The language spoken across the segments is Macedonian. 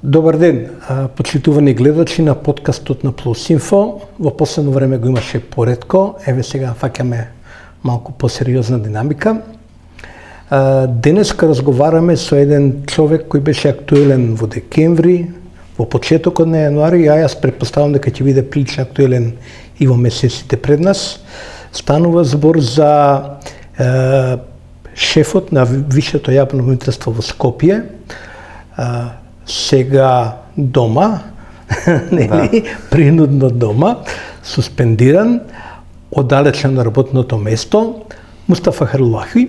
Добар ден, почитувани гледачи на подкастот на Плюс Инфо. Во последно време го имаше поретко, еве сега фаќаме малку посериозна динамика. Денеска разговараме со еден човек кој беше актуелен во декември, во почетокот на јануари, а јас претпоставам дека ќе биде прилично актуелен и во месеците пред нас. Станува збор за шефот на Висшето јавно обвинителство во Скопје, сега дома, принудно дома, суспендиран, оддалечен на работното место, Мустафа Харлахи.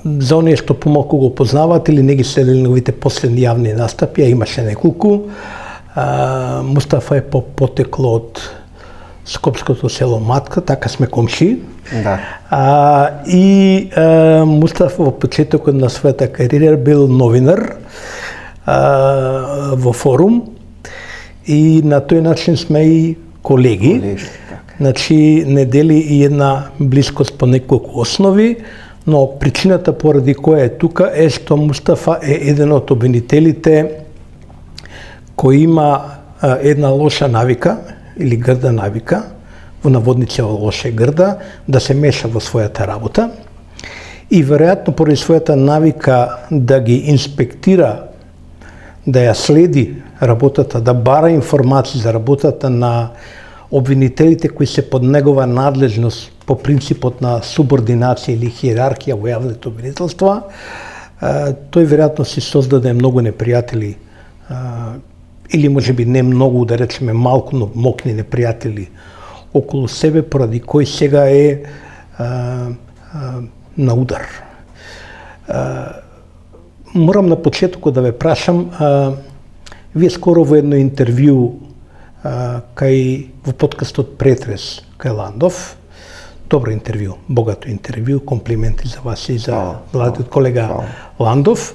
За оние што помалку го познаваат или не ги следели неговите последни јавни настапи, а имаше неколку. Мустафа е по потекло од скопското село Матка, така сме комши. Да. Мустафа во почетокот на својата кариера бил новинар во Форум и на тој начин сме и колеги. Значи, не дели и една блискост по неколку основи, но причината поради која е тука е што Мустафа е еден од обвинителите кој има една лоша навика или грда навика, во наводници лоша и грда, да се меша во својата работа и веројатно поради својата навика да ги инспектира, да ја следи работата, да бара информации за работата на обвинителите кои се под негова надлежност по принципот на субординација или хиерархија во јавните обвинителства, тој веројатно си создаде многу непријатели, или можеби не многу, да речеме малку, но мокни непријатели околу себе, поради кој сега е на удар. Морам на почетокот да ве прашам, вие скоро во едно интервју кај во подкастот Претрес кај Ландов, добро интервју, богато интервју, комплименти за вас и за младиот колега Ландов,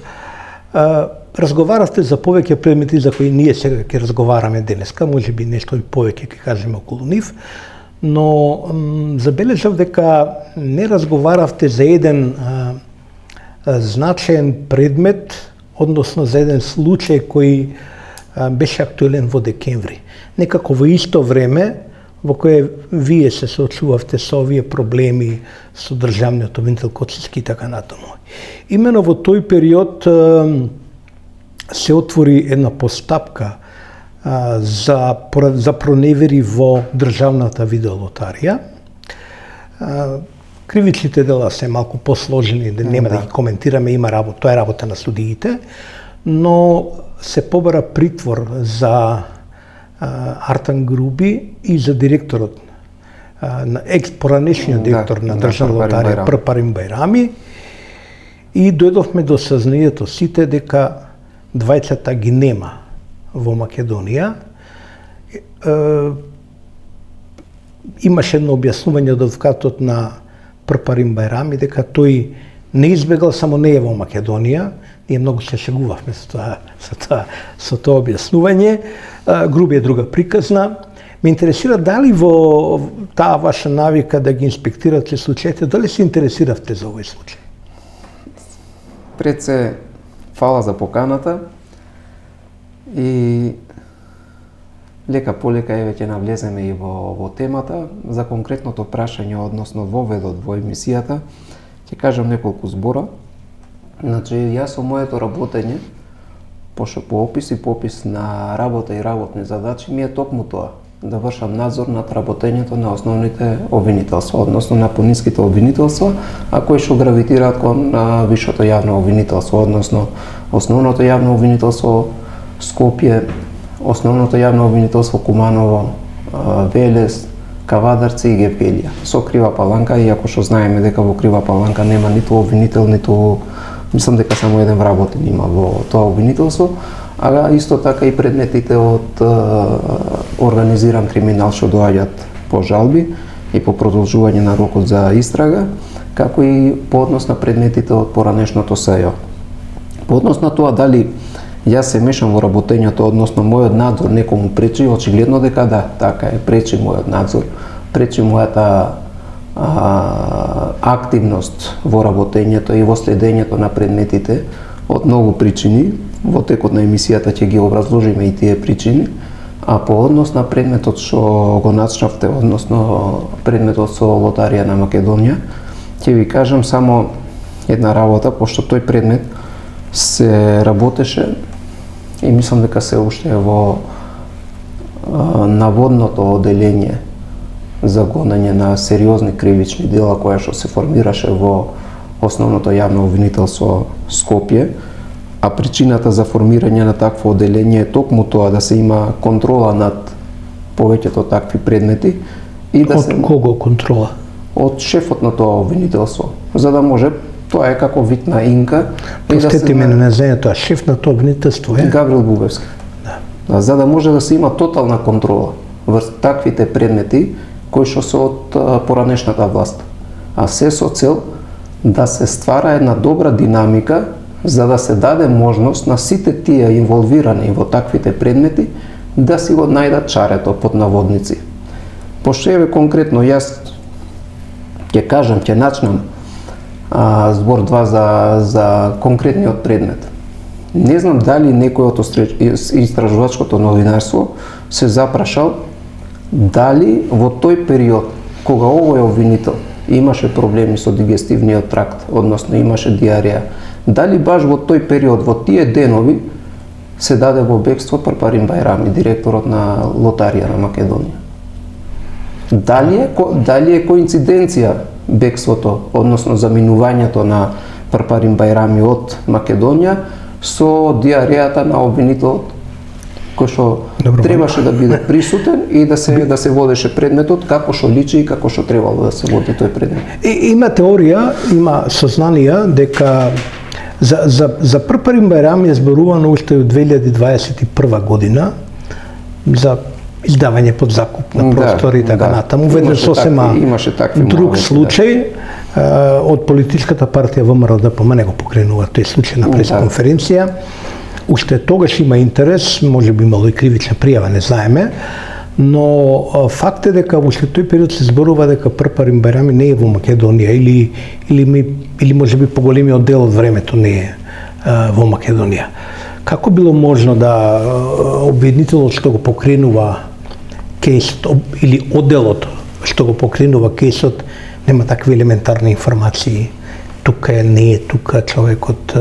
разговаравте за повеќе предмети за кои ние сега ќе разговараме денеска, можеби нешто и повеќе ќе кажеме околу нив, но забележав дека не разговаравте за еден значаен предмет, односно за еден случај кој беше актуелен во декември. Некако во исто време во кое вие се соочувавте со овие проблеми со државниот обвинител Коцевски и така натаму. Имено во тој период се отвори една постапка за проневери во државната видеолотарија. Кривичните дела се малку посложени, нема да ги коментираме, има работа, тоа е работа на судиите, но се побара притвор за Артан Груби и за директорот, поранешниот директор на државна лотарија Прпарин Бајрами, и дојдовме до сознанието сите дека двајцата ги нема во Македонија. Имаше едно објаснување од адвокатот на Прпарин Бајрами дека тој не избегал, само не е во Македонија. Ние многу се шегувавме со тоа објаснување. Груби е друга приказна. Ме интересира дали во таа ваша навика да ги инспектирате случаите, дали се интересиравте за овој случај? Пред се, фала за поканата и лека полека еве ќе навлеземе и во темата. За конкретното прашање односно воведот во емисијата ќе кажам неколку збора. Значи, јас со моето работење, пошто по опис и попис на работа и работни задачи ми е токму тоа, да вршам надзор над работењето на основните обвинителства, односно на пониските обвинителства, а кои што гравитираат кон Висшето јавно обвинителство, односно Основното јавно обвинителство Скопје, Основното јавно обвинителство Куманово, Велес, Кавадарци и Гевгелија. Со Крива Паланка, иако што знаеме дека во Крива Паланка нема ниту обвинител, ниту, мислам дека само еден вработен има во тоа обвинителство, а исто така и предметите од организиран криминал што доаѓаат по жалби и по продолжување на рокот за истрага, како и по однос на предметите од поранешното СЈО. По однос на тоа дали јас се мешам во работењето, односно мојот надзор некому пречи, очигледно дека да, така е, пречи мојот надзор, пречи мојата активност во работењето и во следењето на предметите од многу причини, во текот на емисијата ќе ги образложиме и тие причини, а по однос на предметот што го начнавте, односно предметот со лотарија на Македонија, ќе ви кажам само една работа, пошто тој предмет се работеше и мислам дека се уште во наводното оделение за гонење на сериозни кривични дела која што се формираше во основното јавно обвинителство Скопје, а причината за формирање на такво оделение е токму тоа да се има контрола над повеќето такви предмети и да Од кого контрола? од шефот на тоа обвинителство, за да може, тоа е како вид на инка, Простете мене на знањето, шеф на тоа обвинителство е? Гаврил Бубевски. Да, за да може да се има тотална контрола врз таквите предмети кои што се од поранешната власт. А се со цел да се ствара една добра динамика за да се даде можност на сите тие инволвирани во таквите предмети да си го најдат чарето под наводници. Пошто еве конкретно јас ќе кажам, ќе начнам збор 2 за конкретниот предмет. Не знам дали некој од истражувачкото новинарство се запрашал дали во тој период кога овој обвинител имаше проблеми со дигестивниот тракт, односно имаше диарија, дали баш во тој период, во тие денови, се даде во бегство Парпарин Бајрами, директорот на лотарија на Македонија. Дали е коинциденција бегството, односно заминувањето на Парпарин Бајрами од Македонија со диарејата на обвинителот кој што требаше да биде присутен и да се водеше предметот како што личи и како што требало да се води тој предмет. Има теорија, има сознанија дека за Парпарин Бајрами е зборувано уште од 2021 година за издавање под закуп на простори и така натаму. Веднаш сосема друг случај од политичката партија ВМРО ДПМ не го покренува тој случај на пресконференција. Уште тогаш има интерес, може би имало и кривична пријава, не знаеме, но факт е дека во уште тој период се зборува дека Парпарин Бајрами не е во Македонија или може би поголемиот дел од времето не е во Македонија. Како било можно да обвинителот што го покренува кейсот или одделот што го покренува кейсот нема такви елементарни информации? Тука е, не е тука човекот?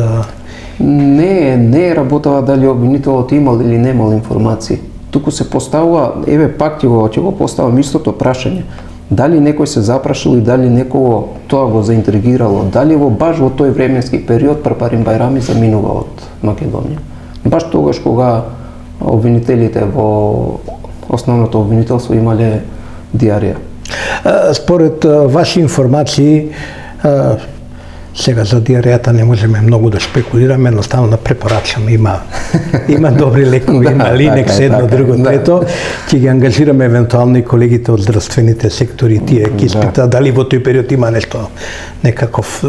Не е работава дали обвинителот имал или немал информации. Туку се поставува, еве пак ќе го поставам истото прашање. Дали некој се запрашил и дали некого тоа го заинтригирало, дали баш во тој временски период Парпарин Бајрами заминува од Македонија. Баш тогаш кога обвинителите во основното обвинителство имале диарија. Според ваши информации, сега за диарејата не можеме многу да шпекулираме, едноставно да препорачаме, има добри лекови, има Линекс, едно, друго, трето. Ќе ги ангажираме евентуално и колегите од здравствените сектори, тие ќе испитаат дали во тој период има нешто, некаков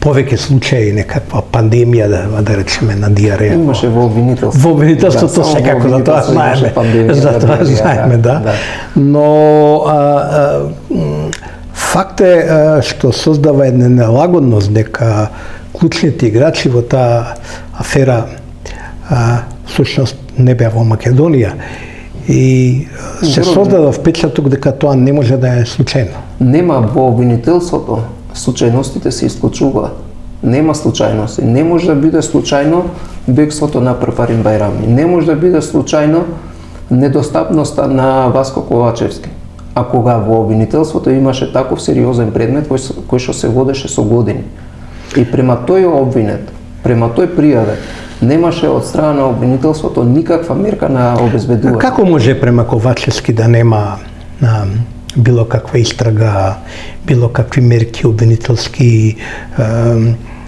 повеќе случаи, некаква пандемија, да речеме, на диареја. Имаше во обвинителството. Во обвинителството секако, за тоа знаеме, да. Но факт е што создава една нелагодност дека клучните играчи во таа афера всушност не беа во Македонија и се создава впечаток дека тоа не може да е случајно. Нема во обвинителството, случајностите се исклучуваат. Нема случајности. Не може да биде случајно бегството на Парпарин Бајрами. Не може да биде случајно недостапноста на Васко Ковачевски. А кога во обвинителството имаше таков сериозен предмет кој што се водеше со години. И према тој обвинет, према тој пријаве, немаше од страна на обвинителството никаква мерка на обезбедување. Како може према Ковачевски да нема било каква истрага, било какви мерки обвинителски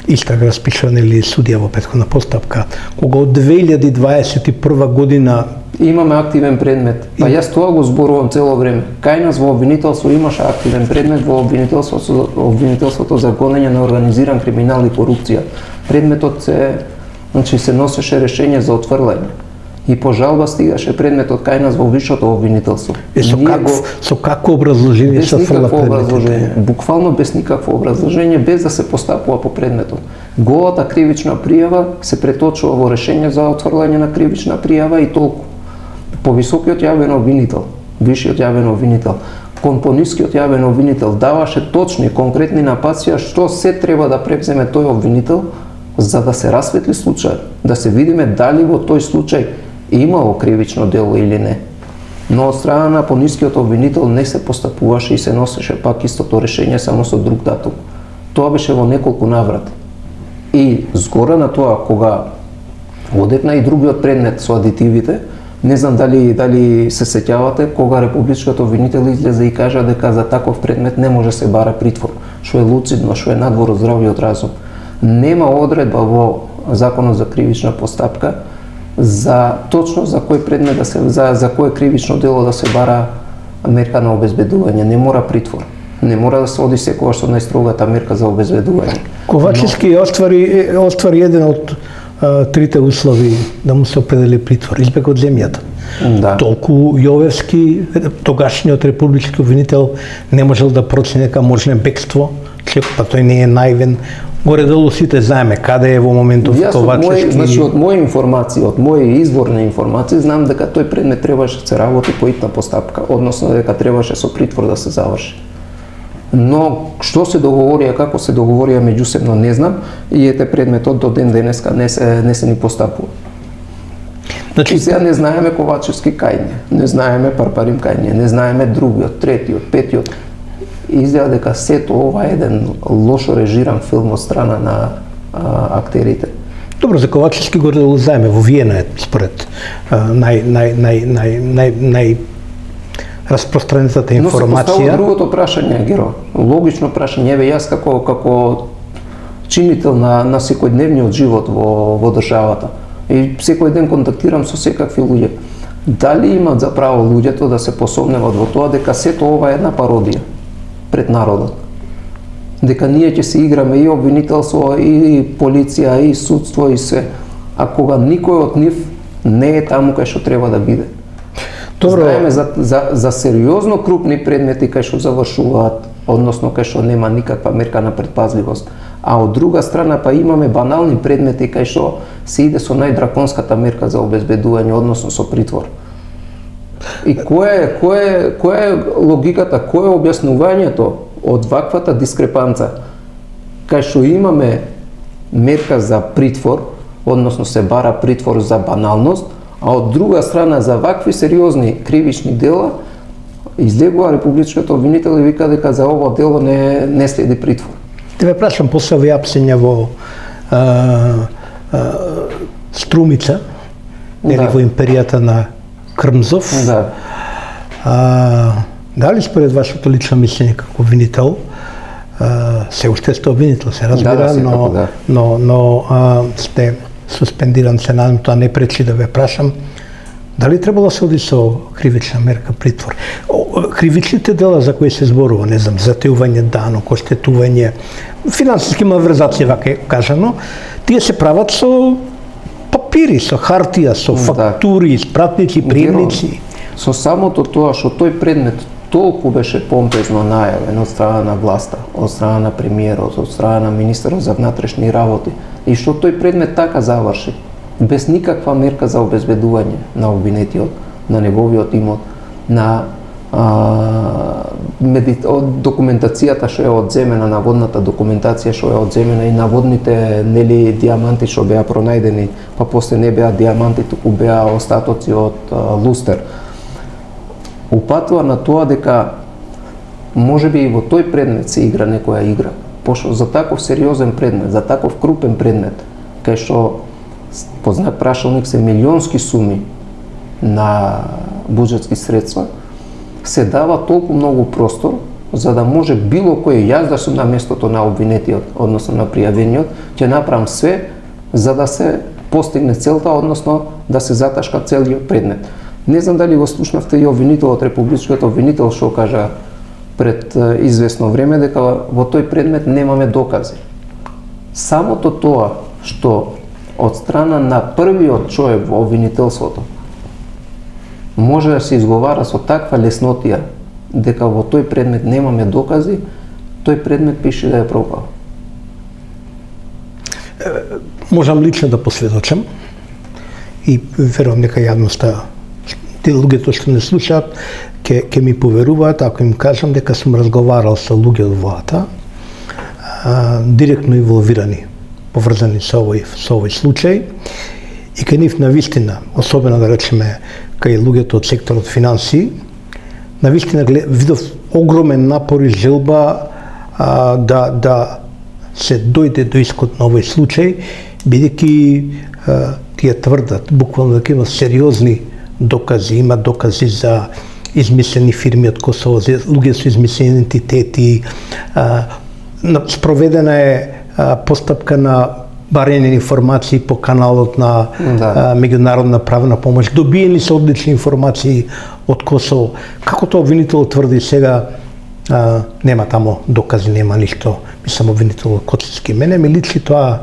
истрага распишувана или судија во претходна постапка, кога од 2021 година имаме активен предмет. Па јас тоа го зборувам цело време. Кај нас во обвинителство имаше активен предмет во обвинителството за гонење на организиран криминал и корупција. Предметот се носеше решение за отфрлање. И по жалба стигаше предметот кај нас во висшото обвинителство. Со какво образложение се отфрла предметот? Буквално без никакво образложение, без да се постапува по предметот. Голата кривична пријава се преточува во решение за отфрлање на кривична пријава и толку. Повисокиот јавен обвинител, висшиот јавен обвинител, кон понискиот јавен обвинител даваше точни, конкретни напатствија што се треба да превземе тој обвинител за да се расветли случај, да се видиме дали во тој случај имало кривично дело или не. Но од страна на понискиот обвинител не се постапуваше и се носеше пак истото решение само со друг датум. Тоа беше во неколку наврати. И згора на тоа, кога одекна и другиот предмет со адитивите, не знам дали се сеќавате, кога републичкиот обвинител излезе и кажа дека за таков предмет не може се бара притвор, што е луцидно, што е надвор од здравиот разум. Нема одредба во Законот за кривична постапка за точно за кој предмет за кое кривично дело да се бара мерка на обезбедување, не мора притвор. Не мора да се оди секогаш со најстрогата мерка за обезвредување. Ковачевски оствари еден од трите услови да му се определи притвор, избег од земјата. Да. Толку Јовевски, тогашниот републички обвинител, не можел да процени дека можне бегство, па тој не е наивен. Горе-долу сите знаеме каде е во моментов Ковачевски. Значи од моја информација, од моја изворна информација, знам дека тој предмет требаше да се работи по итна постапка, односно дека требаше со притвор да се заврши. Но што се договорија, како се договорија меѓусебно не знам и ете предметот до ден денеска не се ни постапува. Значи, и сега не знаеме Ковачевски кајне, не знаеме Парпарим кајне, не знаеме другиот, третиот, петиот. Изгледа дека сето ова е еден лошо режиран филм од страна на актерите. Добро, за Ковачевски го знаеме, во Виена е според распространетата информација. Но се поставува другото прашање, Геро. Логично прашање, еве јас како чинител на секојдневниот живот во државата и секој ден контактирам со секакви луѓе. Дали имат за право луѓето да се посомневат во тоа дека сето ова е една пародија пред народот? Дека ние ќе се играме и обвинителство, и полиција, и судство, и се. А кога никој од нив не е таму кај што треба да биде. Добро. Знаеме за сериозно крупни предмети кај што завршуваат, односно кај што нема никаква мерка на предпазливост. А од друга страна па имаме банални предмети кај што се иде со најдраконската мерка за обезбедување, односно со притвор. И која е логиката, кој е објаснувањето од ваквата дискрепанца кај што имаме мерка за притвор, односно се бара притвор за баналност, а од друга страна за вакви сериозни кривични дела излегува републичкиот обвинител и вика дека за ово дело не следи притвор. Те ве прашам, после овие апсења во Струмица, нели во империјата на Крмзов, дали според вашето лично мислење како обвинител, се уште сте обвинител, се разбира, но сте суспендиран, се надам, тоа не пречи да ве прашам, дали требало да се оди со кривична мерка притвор? Кривичните дела за кои се зборува, не знам, затеување данок, оштетување, финансиски малверзација, вака е кажано, тие се прават со папири, со хартија, со фактури, спратници, приемници. Со самото тоа што тој предмет толку беше помпезно најавен од страна на власта, од страна на премиерот, од страна на министерот за внатрешни работи, и што тој предмет така заврши, без никаква мерка за обезбедување на обвинетиот, на неговиот имот, на документацијата што е одземена, наводната документација што е одземена и наводните диаманти што беа пронајдени, па после не беа диаманти, туку беа остатоци од лустер. Упатува на тоа дека можеби и во тој предмет се игра некоја игра, пошто за таков сериозен предмет, за таков крупен предмет, кај што по знак прашалник се милионски суми на буџетски средства, се дава толку многу простор за да може било кој, јас да сум на местото на обвинетиот, односно на пријавениот, ќе направам све за да се постигне целта, односно да се заташка целиот предмет. Не знам дали го слушнавте и обвинителот, републичкиот обвинител што кажа пред известно време дека во тој предмет немаме докази. Самото тоа што од страна на првиот човек во обвинителството може да се изговара со таква леснотија дека во тој предмет немаме докази, тој предмет пише да е пропал. можам лично да посведочам и верувам дека јавноста, тие луѓето што не слушаат, ќе ми поверуваат ако им кажам дека сум разговарал со луѓе од влата, директно инволвирани, поврзани со овој случај, и кај нив навистина, особено да речеме кај луѓето од секторот финансии, навистина видов огромен напор и желба да се дојде до исход на овој случај, бидејќи тие тврдат буквално дека има сериозни докази, има докази за измислени фирми од Косово, луѓе со измислени идентитети, спроведена е постапка на барање информации по каналот на меѓународна правна помош, добиени се одлични информации од Косово. Како тоа обвинител тврди сега, нема тамо докази, нема ништо. Мислам, обвинител Коцевски. Мене ми личи тоа,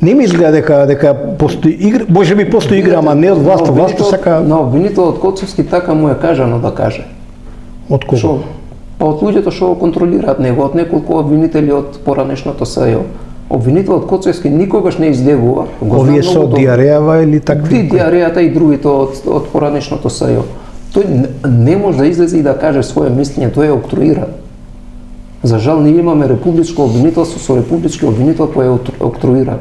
не ми изгледа дека постои игра, може би постои игра, ама не од власта. Власта сака... Но обвинителот Коцевски така му е кажано да каже. Од кого? Па од луѓето што го контролираат него, од неколку обвинители од поранешното СЈО. Обвинителот Коцевски никогаш не излегува. Овие со Диарејава или такви? Диарејата и другите од поранешното СЈО. Тој не може да излезе и да каже своје мислење, тој е октруира. За жал, ние имаме републичко обвинителство со републички обвинител кој е октруиран.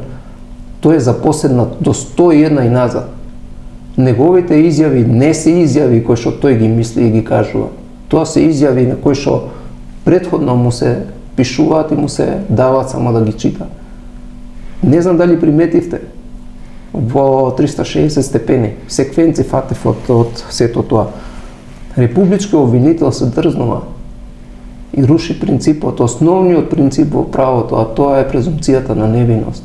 Тој е запоседнат до 101 и назад. Неговите изјави не се изјави кои што тој ги мисли и ги кажува. Тоа се изјави на кои што претходно му се пишуваат и му се даваат само да ги чита. Не знам дали приметивте во 360 степени секвенци фатев од сето тоа. Републички обвинител се дрзнува и руши принципот, основниот принцип во правото, а тоа е презумпцијата на невиност.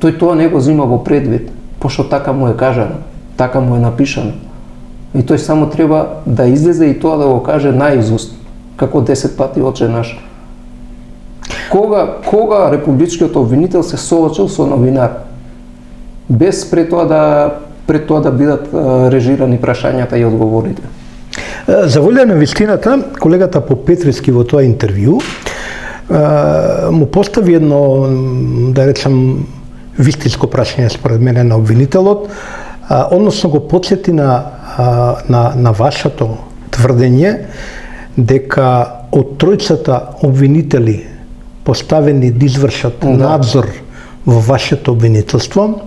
Тој тоа не го зима во предвид, пошто така му е кажано, така му е напишано. И тој само треба да излезе и тоа да го каже наизуст, како 10 пати Отче наш. Кога републичкиот обвинител се соочил со новинар, без пред тоа да бидат режирани прашањата и одговорите? За волја на вистината, колегата Попетриски во тоа интервју му постави едно, да речам, вистинско прашање според мене на обвинителот, односно го подсети на вашето тврдење дека од тројцата обвинители поставени да извршат надзор во вашето обвинителство,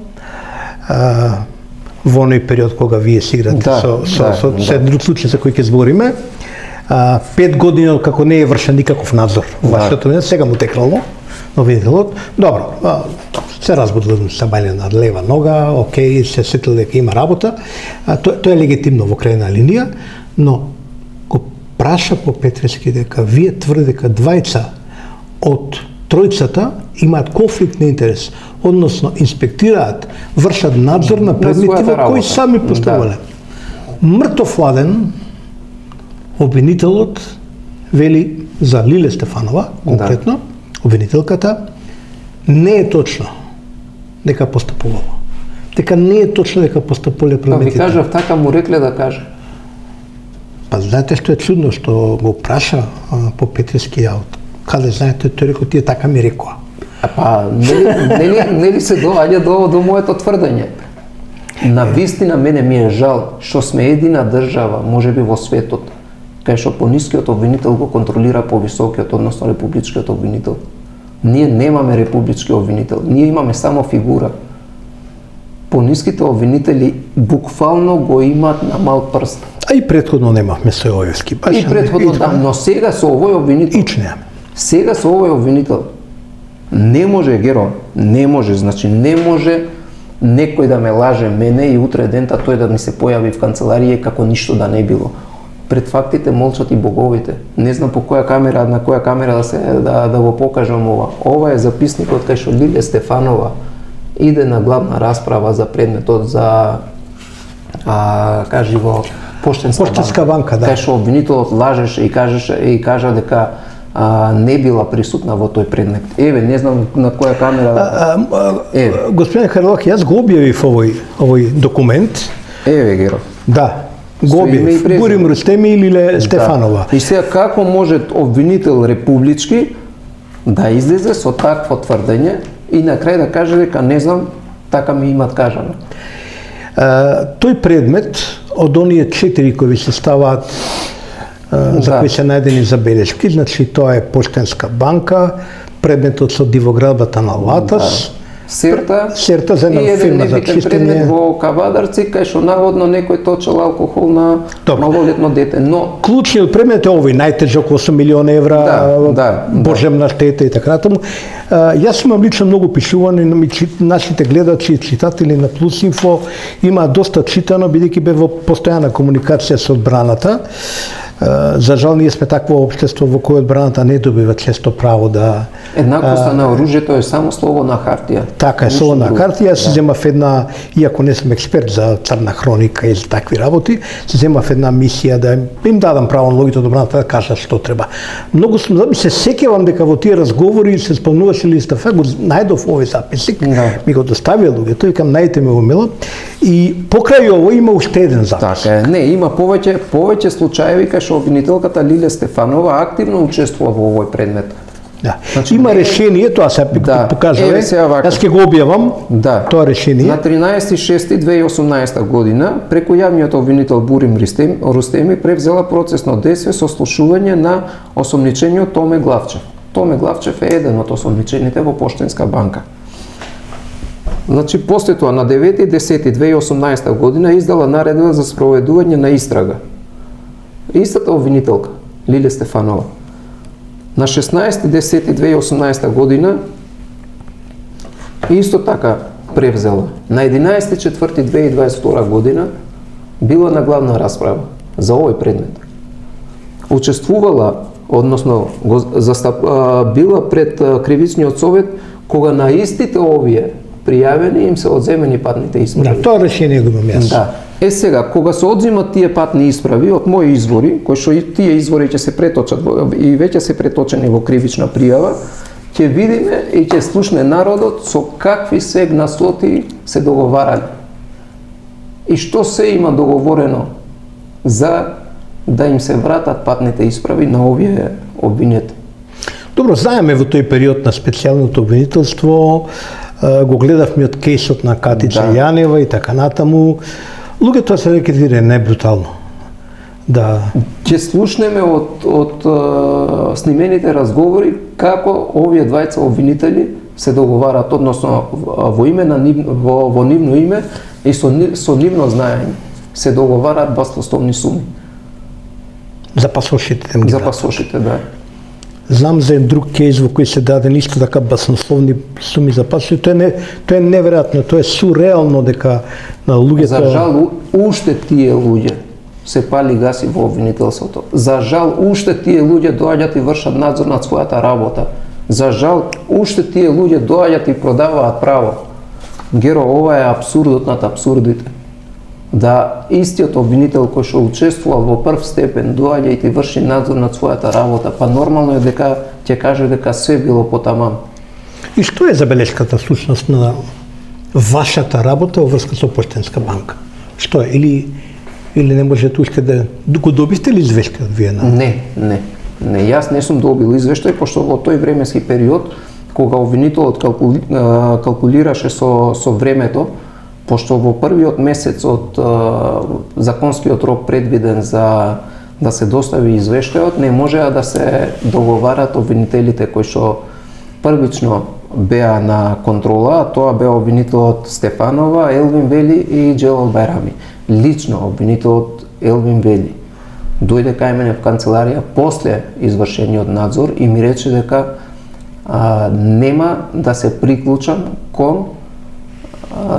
во оној период кога вие се играте со друг случај за кој ќе збориме, 5 години како не е вршен никаков надзор во вашето обвинителство, сега му текнало обвинителот. Добро, се разбудил се бајле на лева нога, окей, се сетил дека има работа, тоа е легитимно во крајна линија, но го праша Попетриски дека вие тврдите дека двајца од тројцата имаат конфликт на интерес, односно инспектираат, вршат надзор на предмети во кои сами поставале. Мртов ладен обвинителот вели за Лиле Стефанова, конкретно, обвинителката, не е точно дека постапувала. Дека не е точно дека постапувале предметите. Ви кажав, така му рекле да каже. Па знаете што е чудно, што го праша Попетриски јаут. Каде знаете, тој рекол, тие така ми рекоа. Па, нели се доаѓа до моето тврдење? На вистина мене ми е жал што сме едина држава, можеби во светот, кај што понискиот обвинител го контролира повисокиот, односно републичкиот обвинител. Ние немаме републички обвинител, ние имаме само фигура. Пониските обвинители буквално го имаат на мал прст. А и претходно немавме Сојовски. И претходно да, но сега со овој обвинител. Ич немаме. Сега со овој обвинител не може, Геро, не може, значи не може некој да ме лаже мене и утре дента тој да ми се појави в канцеларија како ништо да не било. Пред фактите молчат и боговите. Не знам по која камера, на која камера да го покажам ова. Ова е записникот кај што Лиле Стефанова иде на главна расправа за предметот за кажи во Поштенска банка, да. Кај што обвинителот лажеше и кажа дека не била присутна во тој предмет. Еве, не знам на која камера. Господин Харлах, јас го објавив овој документ. Еве, Геро. Да, го објавив. Бурим Рустеми или Лиле Стефанова. И сега како може обвинител републички да излезе со такво тврдење и на крај да каже дека не знам, така ми имат кажано. Тој предмет од оние 4 кои се ставаат за кои се најдени забелешки, значи тоа е Поштенска банка, предметот со дивоградбата на Латас, Серта за една и еден фирма за небитен чистење. предмет во Кавадарци, кај што наводно некој точел алкохол на Добро. малолетно дете, но Клучниот предмет е овој најтежок 8 милиона евра, Да. божемна штета и така натаму. Јас имам лично многу пишувани, нашите гледачи и читатели на Плюс Инфо имаат доста читано, бидејќи бе во постојана комуникација со одбраната. За жал ние сме такво општество во кое одбраната не добива често право да еднаквоста на оружјето е само слово на хартија. така е, Ништо слово на друго. хартија, се земав една, иако не сум експерт за црна хроника и за такви работи, се земав една мисија да им дадам право на луѓето од одбраната да кажат што треба. Многу сум, се сеќавам дека во тие разговори се спомнуваше ли Стафа, го најдов овој записник, Да. ми го доставија луѓето, викам најдете ми го мила, и покрај ово има уште еден запис. Така е. Не, има повеќе случаеви кај што обвинителката Лиле Стефанова активно учествува во овој предмет. Да. Значи, Има решение, тоа се Да. покажува. Еве сега вака. Јас ќе го објавам. Да. Тоа решение. На 13.6.2018 година, преку јавниот обвинител Бурим Рустеми превзела процесно дејство со слушување на осомничениот Томе Главчев. Томе Главчев е еден од осомничените во Поштенска банка. Значи, после тоа, на 9.10.2018 година издала наредба за спроведување на истрага. Истата обвинителка, Лиле Стефанова. На 16.10.2018 година исто така превзела. На 11.4.2022 година била на главна расправа за овој предмет. Учествувала, односно била пред кривичниот совет кога на истите овие пријавени им се одземени патните исправи. Да, тоа решение го имам јас. Да. Сега, кога се одзимат тие патни исправи од мои извори, кои што и тие извори ќе се преточат и веќе се преточени во кривична пријава, ќе видиме и ќе слушне народот со какви се гнасоти се договарали. И што се има договорено за да им се вратат патните исправи на овие обвинети. Добро, знаеме во тој период на специјалното обвинителство, го гледавме од кейсот на Катица Да. Јанева и така натаму. Луѓето се рекетира најбрутално. Да. Ќе слушнеме од снимените разговори како овие двајца обвинители се договарат, односно во име на во нивно име и со нивно знаење се договарат баснословни суми За пасошите ги за дадат. пасошите, да. Знам за еден друг кейс во кој се даде исто така баснословни суми за пасоши. Тоа е неверојатно, тоа е сурреално дека на луѓето... За жал уште тие луѓе се пали гаси во обвинителството. За жал уште тие луѓе доаѓаат и вршат надзор над својата работа. За жал уште тие луѓе доаѓаат и продаваат право. Геро, ова е апсурдот над апсурдите. Да истиот обвинител кој што учествувал во прв степен доаѓа и ти врши надзор над својата работа, па нормално е дека ќе каже дека се било потаман. И што е забелешката всушност на вашата работа во врска со Поштенска банка? Што е? Или не можете уште да го добивте ли извештајот вие на? Не, јас не сум добил извештај, пошто во тој временски период, кога обвинителот калкулираше со времето, пошто во првиот месец од законскиот рок предвиден за да се достави извештајот, не можеа да се договарат обвинителите кои што првично беа на контрола, а тоа беа обвинителот Стефанова, Елвин Вели и Джелал Байрами. Лично обвинителот Елвин Вели дојде кај мене в канцеларија после извршениот надзор и ми рече дека нема да се приклучам кон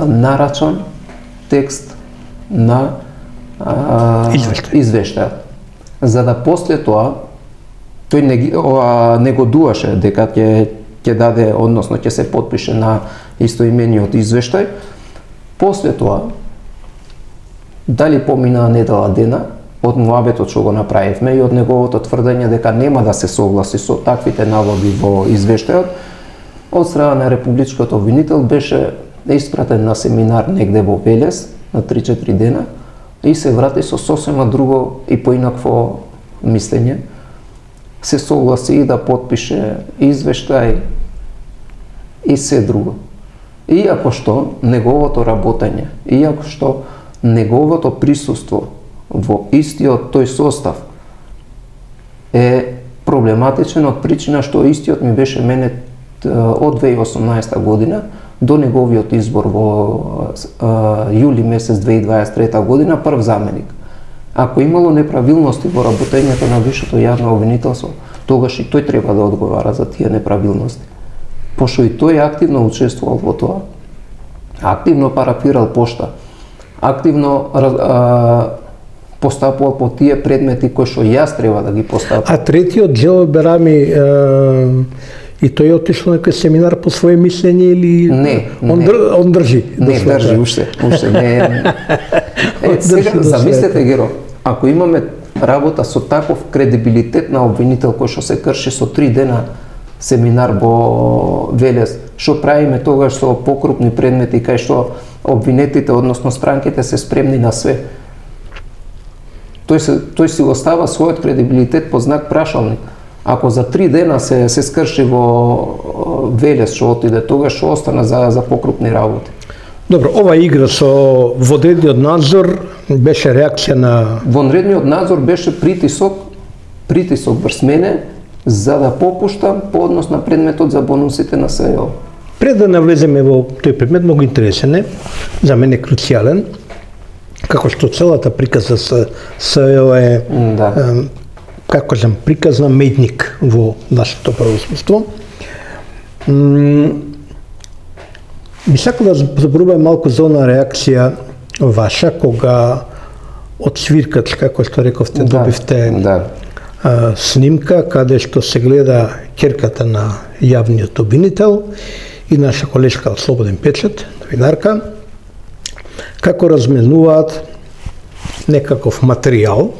нарачан текст на извештајот. За да после тоа тој негодуваше дека ќе даде, односно ќе се потпише на истоимениот извештај. После тоа, дали поминаа недела дена, од муабетот што го направивме и од неговото тврдење дека нема да се согласи со таквите наводи во извештајот, од страна на републичкиот обвинител беше испратен на семинар негде во Велес на 3-4 дена и се врати со сосема друго и поинакво мислење. Се согласи и да потпише извештај и се друго. Иако што неговото работење, иако што неговото присуство во истиот тој состав е проблематичен од причина што истиот ми беше мене од 2018 година до неговиот избор во јули месец 2023 година прв заменик. Ако имало неправилности во работењето на Висшето јавно обвинителство, тогаш и тој треба да одговара за тие неправилности. Пошто и тој активно учествувал во тоа, активно парафирал пошта, активно постапувал по тие предмети кои што јас треба да ги постапувам. А третиот Джело Берами и тој отишол на некој семинар по своје мислење или он држи? Не држи уште не. Сега замислете Геро, ако имаме работа со таков кредибилитет на обвинител кој што се крши со 3 дена семинар во Велес, што правиме тогаш со покрупни предмети кај што обвинетите, односно странките се спремни на све. Тој си остава својот кредибилитет по знак прашалник. Ако за 3 дена се скрши во Велес што отиде, тогаш што остана за покрупни работи. Добро, ова игра со водредниот надзор беше реакција на... Вонредниот надзор беше притисок врз мене за да попуштам по однос на предметот за бонусите на СЕО. Пред да навлеземе во тој предмет, многу интересен е, за мене круцијален, како што целата приказа со СЕО е, како кажам, приказна медник во нашето правосудство. Би сакал да зборувам малку за она реакција ваша, кога од свиркач, како што рековте, добивте снимка, каде што се гледа ќерката на јавниот обвинител и наша колешка од Слободен печат, новинарка, како разменуваат некаков материјал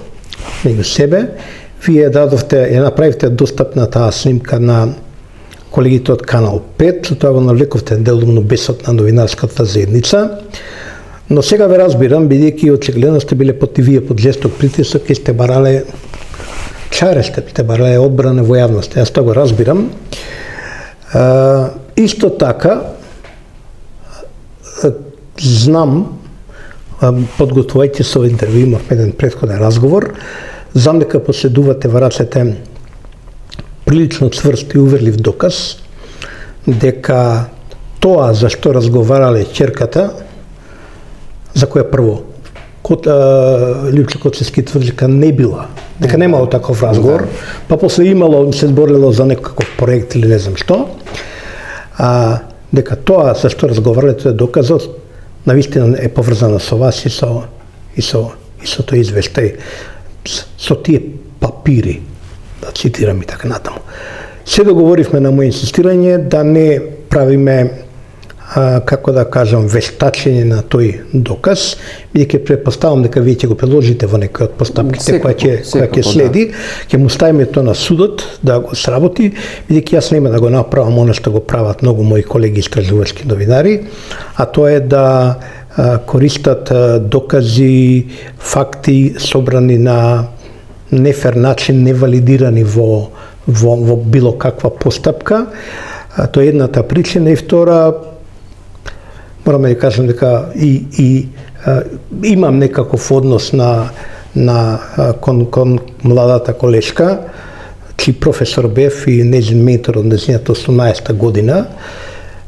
меѓу себе. Вие ја направивте достапна таа снимка на колегите од Канал 5, тоа го навлековте делумно бесот на новинарската заедница. Но сега ве разбирам, бидејќи очигледно сте биле под вие под жесток притисок и сте барале сте барале одбрана во јавност. Јас тоа го разбирам. Исто така, знам, подготвувајќи се овој интервју, имавме еден претходен разговор, знам дека поседувате во рацете прилично цврст и уверлив доказ дека тоа за што разговарале ќерката, за која прво Лјупчо Коцевски тврди дека не била, дека немало таков разговор, па после имало, се зборило за некаков проект или не знам што, дека тоа за што разговарале тоа доказот навистина е поврзана со вас и со тој извештај, со тие папири, да цитирам и така натаму. Се договоривме на моје инсистирање да не правиме, како да кажам, вештачење на тој доказ, бидејќи претпоставам дека вие ќе го предложите во некој од постапките која ќе следи, ќе му ставиме тоа на судот да го сработи, бидејќи јас нема да го направам она што го прават многу мои колеги истражувачки новинари, а тоа е да користат докази, факти собрани на нефер начин, невалидирани во било каква постапка. Тоа е едната причина и втора, морам да кажам дека имам некаков однос кон младата колешка, чи професор бев и нејзин ментор од нејзината 18-та година.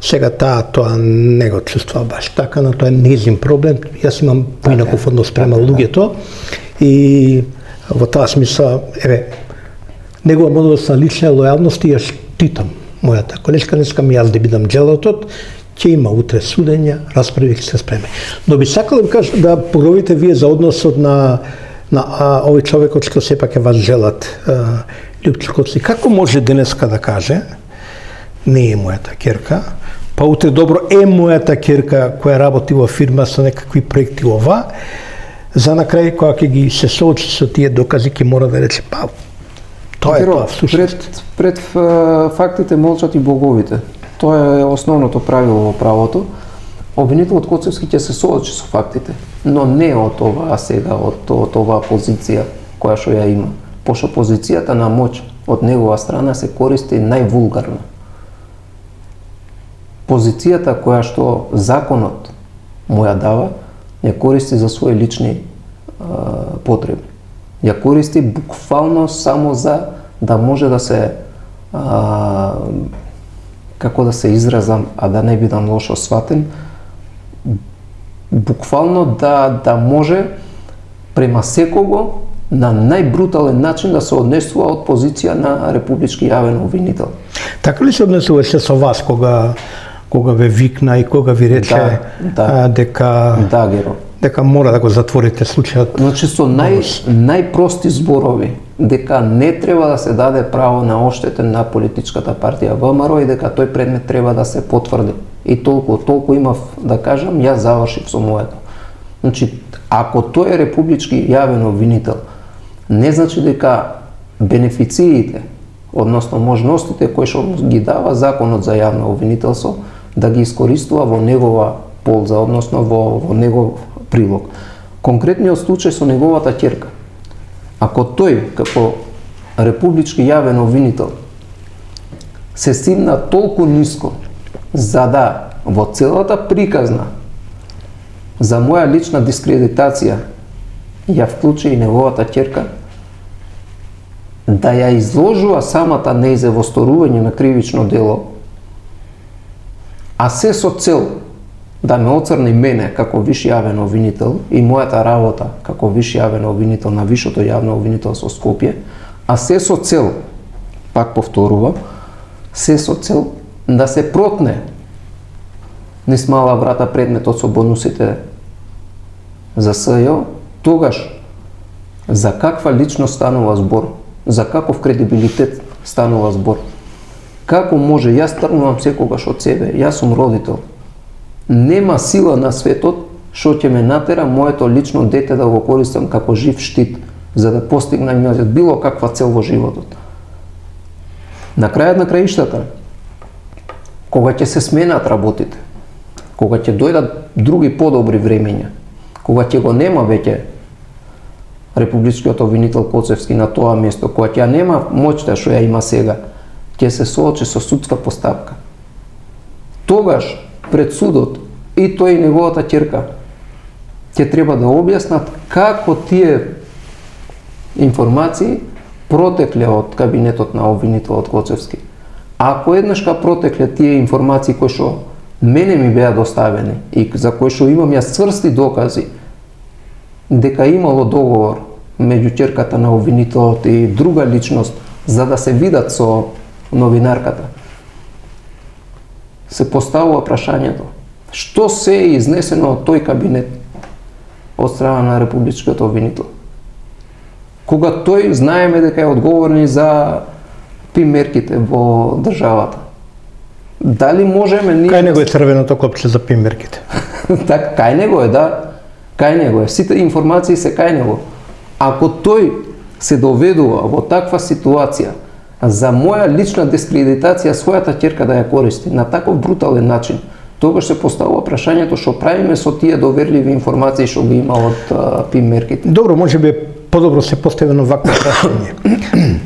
Сега тоа не го чувствува баш така, но тоа е нејзин проблем. Јас имам поинаков однос према луѓето и во таа смисла, негова модус на лична лојалност ја штитам мојата колешка, не сакам јас да бидам джелотот, ќе има утре судења, расправи ќе се спреме. Но би сакал да кажам да поговорите вие за односот на овој човекот што сепак е вас желат, Лјупчо Коцевски. Како може денеска да каже не е мојата ќерка, па утре добро е мојата ќерка која работи во фирма со некакви проекти ова, за на крај кога ќе ги се соочи со тие докази ќе мора да рече па тоа е тоа всушност. Пред фактите молчат и боговите. Тоа е основното правило во правото. Обвинителот Коцевски ќе се соочи со фактите, но не од оваа сега, од оваа позиција која што ја има. Пошто позицијата на моќ од негова страна се користи највулгарно. позицијата која што законот му ја дава, ја користи за своји лични потреби. Ја користи буквално само за да може да се како да се изразам, а да не бидам лошо сватен, буквално да може према секого на најбрутален начин да се однесува од позиција на републички јавен обвинител. Така ли се однесуваше со вас кога ве викна и кога ви рече дека мора да го затворите случајот? Значи со најпрости зборови, дека не треба да се даде право на оштетен на политичката партија ВМРО и дека тој предмет треба да се потврди. И толку имав да кажам, јас завршив со моето. Значи, ако тој е републички јавен обвинител, не значи дека бенефициите, односно можностите кои што ги дава законот за јавно обвинителство, да ги искористува во негова полза, односно во негов прилог. Конкретниот случај со неговата ќерка. Ако тој, како републички јавен обвинител, се стигна толку ниско за да во целата приказна за моја лична дискредитација ја вклучи и неговата ќерка, да ја изложува самата нејзе во сторување на кривично дело, а се со цел да ме оцрни мене како виш јавен обвинител и мојата работа како виш јавен обвинител на Вишото јавно обвинителство Скопје, а се со цел, пак повторувам, се со цел да се протне низ мала врата предметот со бонусите за СЈО, тогаш за каква личност станува збор, за каков кредибилитет станува збор. Како може, јас тргнувам секогаш од себе, јас сум родител. Нема сила на светот што ќе ме натера моето лично дете да го користам како жив штит за да постигнам било каква цел во животот. На крајот на краиштата, кога ќе се сменат работите, кога ќе дојдат други подобри времења, кога ќе го нема веќе републичкиот обвинител Коцевски на тоа место, кога ќе нема моќта што ја има сега, ќе се соочи со судска постапка. Тогаш пред судот и тој и неговата ќерка ќе треба да објаснат како тие информации протекле од кабинетот на обвинителот Коцевски. Ако еднашка протекле тие информации кои што мене ми беа доставени и за кои што имам јас цврсти докази дека имало договор меѓу ќерката на обвинителот и друга личност за да се видат со новинарката, се поставува прашањето што се е изнесено од тој кабинет од страна на републичкиот обвинител, кога тој знаеме дека е одговорен за ПИМ мерките во државата. Дали можеме ние... Кај него е црвеното копче за ПИМ мерките? Так, кај него е, да. Кај него е. Сите информации се кај него. Ако тој се доведува во таква ситуација за моја лична дискредитација својата ќерка да ја користи на таков брутален начин, тогаш се поставува прашањето што правиме со тие доверливи информации што ги има од ПИМ мерките. Добро, можеби подобро се поставено вакво прашање.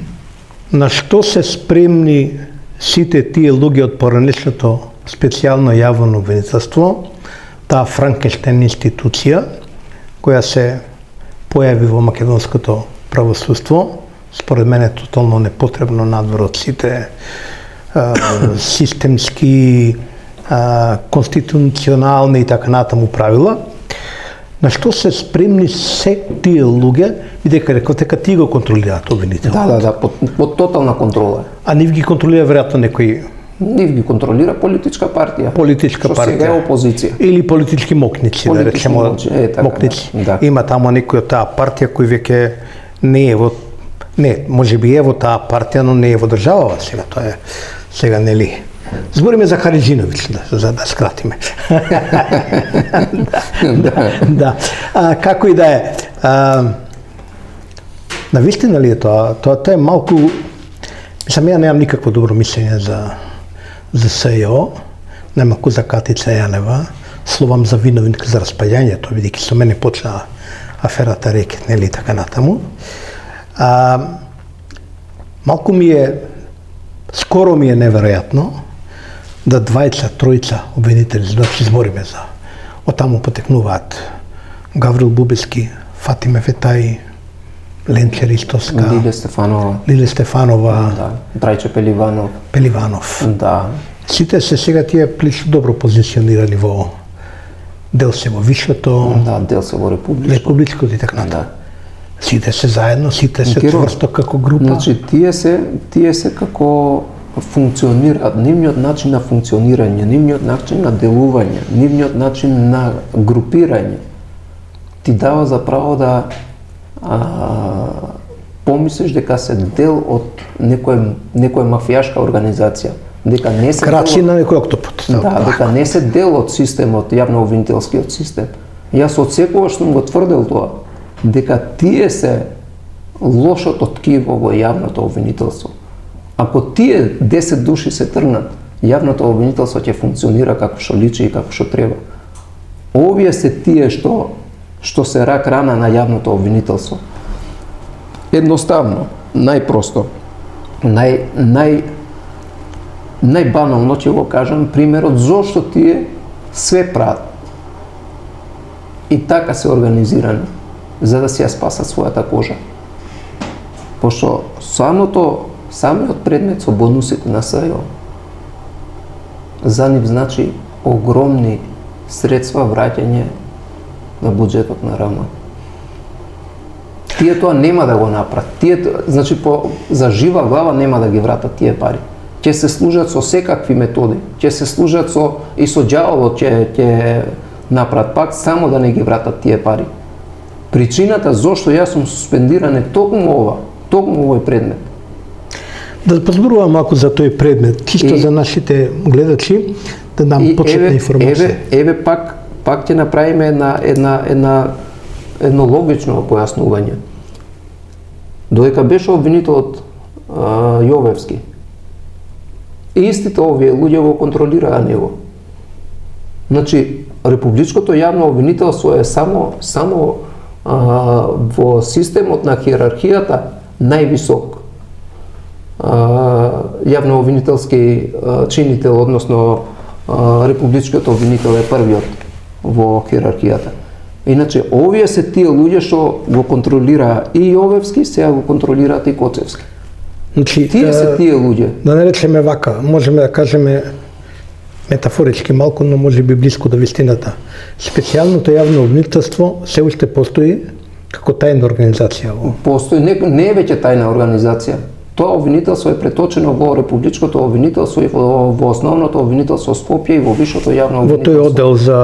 На што се спремни сите тие луѓе од поранешното специјално јавно обвинителство, таа Франкенштейн институција која се појави во македонското правосудство, според мене тотално непотребно надвор од сите системски, конституционални и така натаму правила. На што се спремни се тие луѓе, бидејќи реков дека тие го контролираат обвинителот? Да, под тотална контрола. А нив ги контролира веројатно некој? Нив ги контролира политичка партија. Политичка партија. Што сега е опозиција. Или политички мокници, да речемо. Мокници. Да. Има таму некој од таа партија кој веќе не е во... Не, може би е во таа партија, но не е во државава сега. Тоа е сега, нели... Збориме за Хариџиновиќ, за да скратиме. Да. Како и да е. Навистина ли е тоа? Тоа е малку... Мислам, ја немам никакво добро мислење за СЈО, немаку за Катица Јанева, словам за виновник за распаѓањето, бидејќи со мене почна аферата Рекет, нели, така натаму. Малку ми е, скоро ми е неверојатно, да двајца, тројца обвинители, за да се избориме за. Оттаму потекнуваат Гаврил Бубески, Фатиме Фетаи, Ленче Ристовска, Лиле Стефанова, да, Драјче Пеливанов. Да. Сите се сега тие прилично добро позиционирани во дел се во висшето, Да, дел се во републичкото и така натаму. Сите се заедно, сите се цврсто како група. Значи, тие се како функционираат, нивниот начин на функционирање, нивниот начин на делување, нивниот начин на групирање ти дава за право да помислиш дека се дел од некоја мафијашка организација, дека не се краци на некој октопод. Да, дека не се дел од системот, јавнообвинителскиот систем. Јас од секогаш сум го тврдел тоа, дека тие се лошото ткиво во јавното обвинителство. Ако тие 10 души се тргнат, јавното обвинителство ќе функционира како што личи и како што треба. Овие се тие што се рак рана на јавното обвинителство. Едноставно, најпросто, најбанално ќе го кажам примерот зошто тие све прават. И така се организирани, за да си ја спасат својата кожа. Пошто самиот предмет со бонусите на СЈО за нив значи огромни средства враќање на буџетот на РМ. Тие тоа нема да го направат. Значи за жива глава нема да ги вратат тие пари. Ќе се служат со секакви методи. Ќе се служат и со ѓаволот ќе направат пак само да не ги вратат тие пари. Причината зошто јас сум суспендиран е токму овој предмет. Да позборувам малку за тој предмет, чисто за нашите гледачи, да дам почетна информација. Еве пак ќе направиме едно логично појаснување. Додека беше обвинителот Јовевски, истите овие луѓе го контролираа него. Значи, републичкото јавно обвинителство е само во системот на хиерархијата највисок јавно обвинителски чинител, односно републичкиот обвинител е првиот во хиерархијата. Иначе, овие се тие луѓе што го контролираа и Јовевски, сега го контролираат и Коцевски. Значи, тие се тие луѓе. Да не речеме вака, можеме да кажеме метафорички малку, но може би близко до вистината. Специјалното јавно обвинителство се уште постои како тајна организација. Постои, не е веќе тајна организација. Тоа обвинителство е преточено во републичкото обвинителство и во основното обвинителство Скопје и во висшето јавно обвинителство. Во тој оддел за,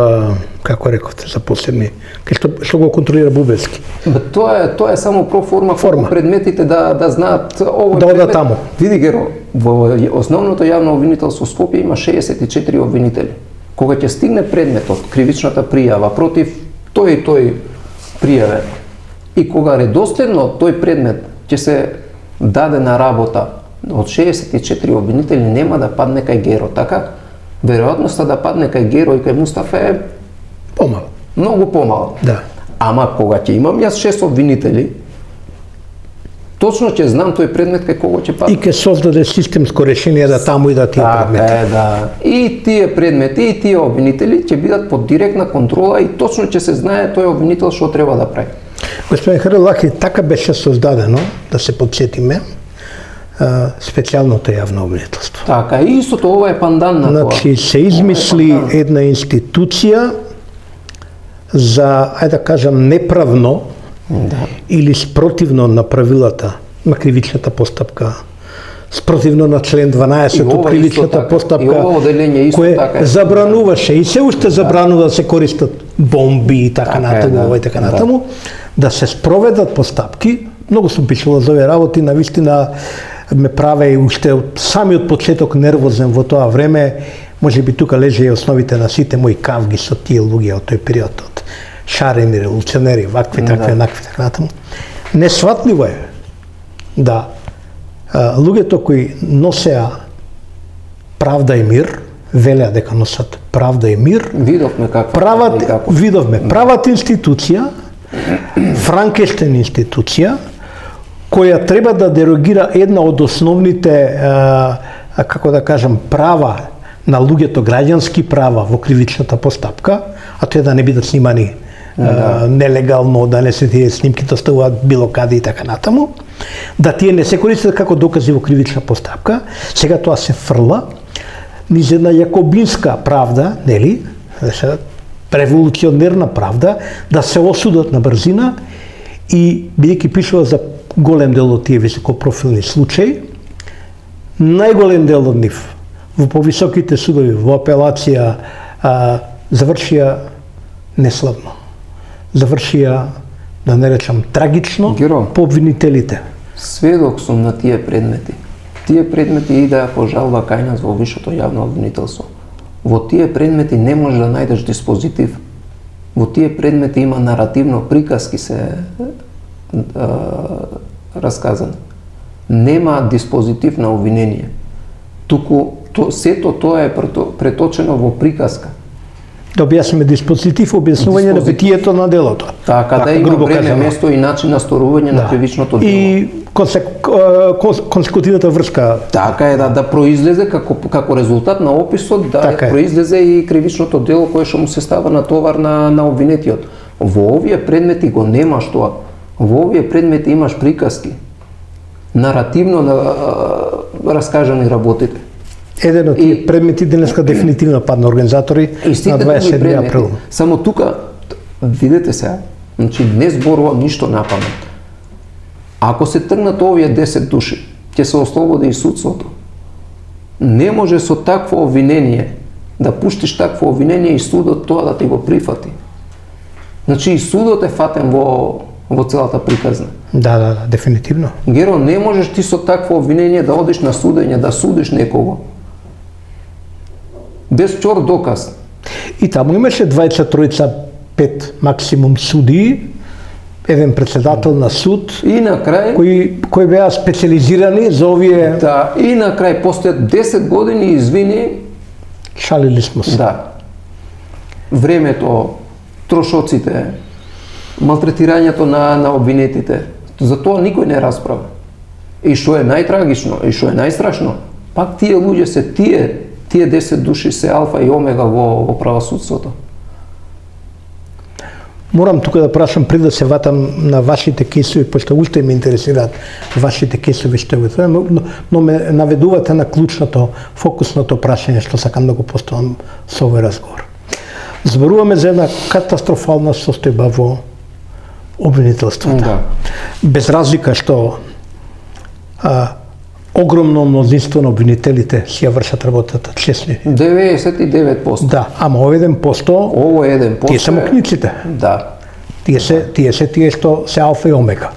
како рековте, за посебни, што го контролира Бубески. Тоа е само проформа како предметите да знаат овој да предмет. ода таму. Види Геро, во основното јавно обвинителство Скопје има 64 обвинители. Кога ќе стигне предметот, кривичната пријава против тој и тој пријавен, и кога редоследно тој предмет ќе се даде на работа од 64 обвинители, нема да падне кај Геро, така? Веројатноста да падне кај Геро и кај Мустафа е помал. Многу помал. Да. Ама кога ќе имам јас 6 обвинители, точно ќе знам тој предмет кај кого ќе падне. И ќе создаде системско решение да таму и да тие предмети. Да. И тие предмети и тие обвинители ќе бидат под директна контрола и точно ќе се знае тој обвинител што треба да прави. Господин Харилаки, така беше создадено, да се подсетиме, специјалното јавно обвинителство. Така, и истото ова е пандан на тоа. Значи, се измисли една институција за, ајде да кажам, неправно или спротивно на правилата на кривичната постапка, спротивно на член 12 од кривичната постапка, кој забрануваше и се уште забранува да се користат бомби и така натаму, и така натаму, да се спроведат постапки. Многу сум пишувал за овие работи, навистина ме праве и уште од самиот почеток нервозен во тоа време. Може би тука лежи и основите на сите мои кавги со тие луѓе од тој период, од шарени, револуционери, вакви, такви, накви, така натаму. Несватливо е да луѓето кои носеа правда и мир, велеа дека носат правда и мир, прават институција, Франкенштейн институција, која треба да дерогира една од основните, како да кажам, права на луѓето граѓански права во кривичната постапка, а тоа е да не бидат снимани нелегално, да не се тие снимки да ставуваат било каде и така натаму, да тие не се користат како докази во кривична постапка, сега тоа се фрла низ една јакобинска правда, нели, револуционерна правда, да се осудат на брзина и бидејќи пишува за голем дел од тие високопрофилни случаи, најголем дел од нив во повисоките судови, во апелација, завршија неславно. Завршија, да не речам, трагично по обвинителите. Сведок сум на тие предмети. Тие предмети идеа по жалба кај нас во Висшето јавно обвинителство. Во тие предмети не можеш да најдеш диспозитив. Во тие предмети има наративно приказки се расказани. Нема диспозитив на обвинение. Туку сето тоа е преточено во приказка. Да објасниме диспозитив, објаснување на битието на делото. Така, да има време, место и начин на сторување на кривичното дело. И консекутивната врска. Така е, да произлезе како резултат на описот, да произлезе и кривичното дело кое што му се става на товар на обвинетиот. Во овие предмети го немаш тоа. Во овие предмети имаш приказки. Наративно раскажани работите. Еден од тие предмети денеска дефинитивно падна организатори на 27 април. Само тука, видете сега, значи не зборувам ништо напамет. Ако се тргнат овие 10 души, ќе се ослободи и судството. Не може со такво обвинение да пуштиш такво обвинение и судот тоа да ти го прифати. Значи и судот е фатен во целата приказна. Да, дефинитивно. Геро, не можеш ти со такво обвинение да одиш на судење, да судиш некого. Без чор доказ. И таму имаше 20, 3, 5 максимум судии, еден председател на суд, и на крај кои беа специализирани за овие. Да, и на крај после 10 години извини. Шалили смо се. Да. Времето, трошоците, малтретирањето на обвинетите, за тоа никој не расправа. И што е најтрагично, и што е најстрашно, пак тие луѓе се тие 10 души се алфа и омега во правосудството. Морам тука да прашам пред да се ватам на вашите кейсови, пошто уште ме интересираат вашите кейсови што го, но ме наведувате на клучното, фокусното прашање што сакам да го поставам со овој разговор. Зборуваме за една катастрофална состојба во обвинителството. Да. Без разлика што огромно мнозинство на обвинителите си ја вршат работата честни. 99%. Да, ама овој 1%, Ово е 1%. тие се мокниците. Да. Тие што се алфа и омега.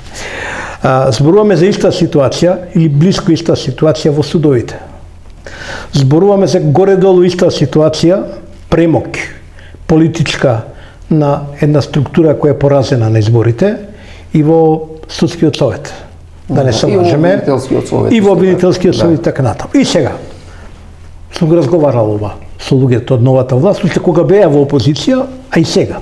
Зборуваме за иста ситуација или близко иста ситуација во судовите. Зборуваме за горе-долу иста ситуација, премок политичка на една структура која е поразена на изборите и во судскиот совет. Да не се лажеме. И во обвинителскиот совет и така натаму. И сега сум го разговарал ова со луѓето од новата власт, уште кога беа во опозиција, а и сега.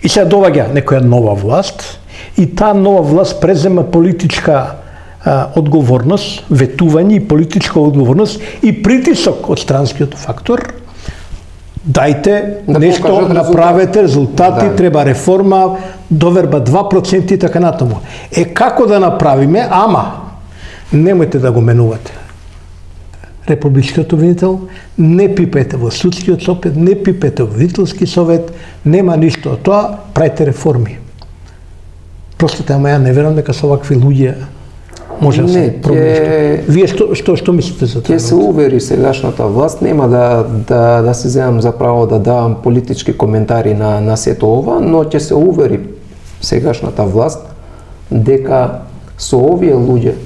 И сега доваѓа некоја нова власт и таа нова власт презема политичка одговорност, ветување и политичка одговорност и притисок од странскиот фактор. Дајте да нешто, направете резултати, да. Треба реформа, доверба 2% и така натаму. Како да направиме, ама немојте да го менувате. Републичкиот обвинител, не пипете во судскиот совет, не пипете во обвинителски совет, нема ништо од тоа, правите реформи. Простите, ама ја не верам дека со вакви луѓе може да се промени. Вие што мислите за тоа? Ќе се увери сегашната власт, нема да се земам за право да давам политички коментари на сето ова, но ќе се увери сегашната власт дека со овие луѓе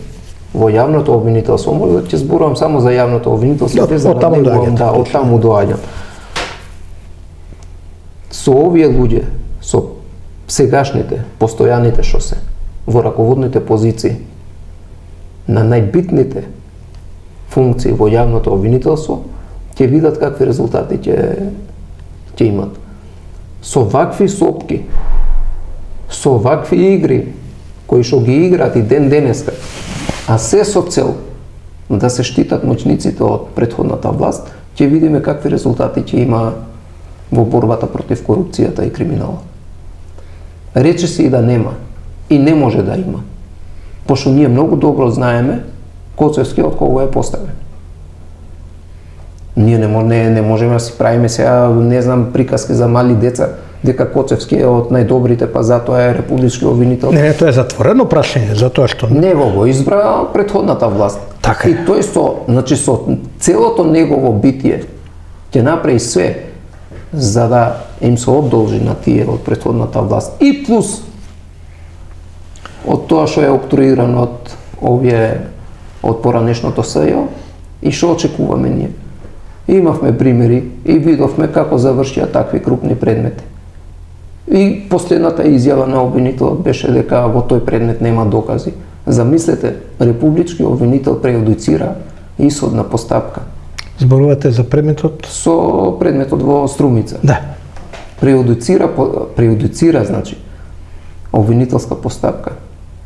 во јавното обвинителство, може да ќе зборувам само за јавното обвинителство, без да од таму доаѓам. Со овие луѓе, со сегашните, постојаните што се во раководните позиции на најбитните функции во јавното обвинителство, ќе видат какви резултати ќе имат. Со вакви сопки, со вакви игри, кои што ги играат и ден денеска, а се со цел да се штитат моќниците од претходната власт, ќе видиме какви резултати ќе има во борбата против корупцијата и криминалот. Рече се и да нема, и не може да има, пошто ние многу добро знаеме Коцевски од кого е поставен. Ние не можеме да си правиме сега, не знам, приказки за мали деца, дека Коцевски е од најдобрите, па затоа е републички обвинител. Не, тоа е затворено прашање, затоа што Него го избра претходната власт. Така е. И тој со целото негово битие ќе направи све за да им се одолжи на тие од претходната власт. И плюс од тоа што е октруиран од овие од поранешното СЈО и што очекуваме ние. Имавме примери и видовме како завршија такви крупни предмети. И последната изјава на обвинителот беше дека во тој предмет нема докази. Замислете, републички обвинител прејудицира исходна постапка. зборувате за предметот? Со предметот во Струмица. Да. Прејудицира, значи, обвинителска постапка.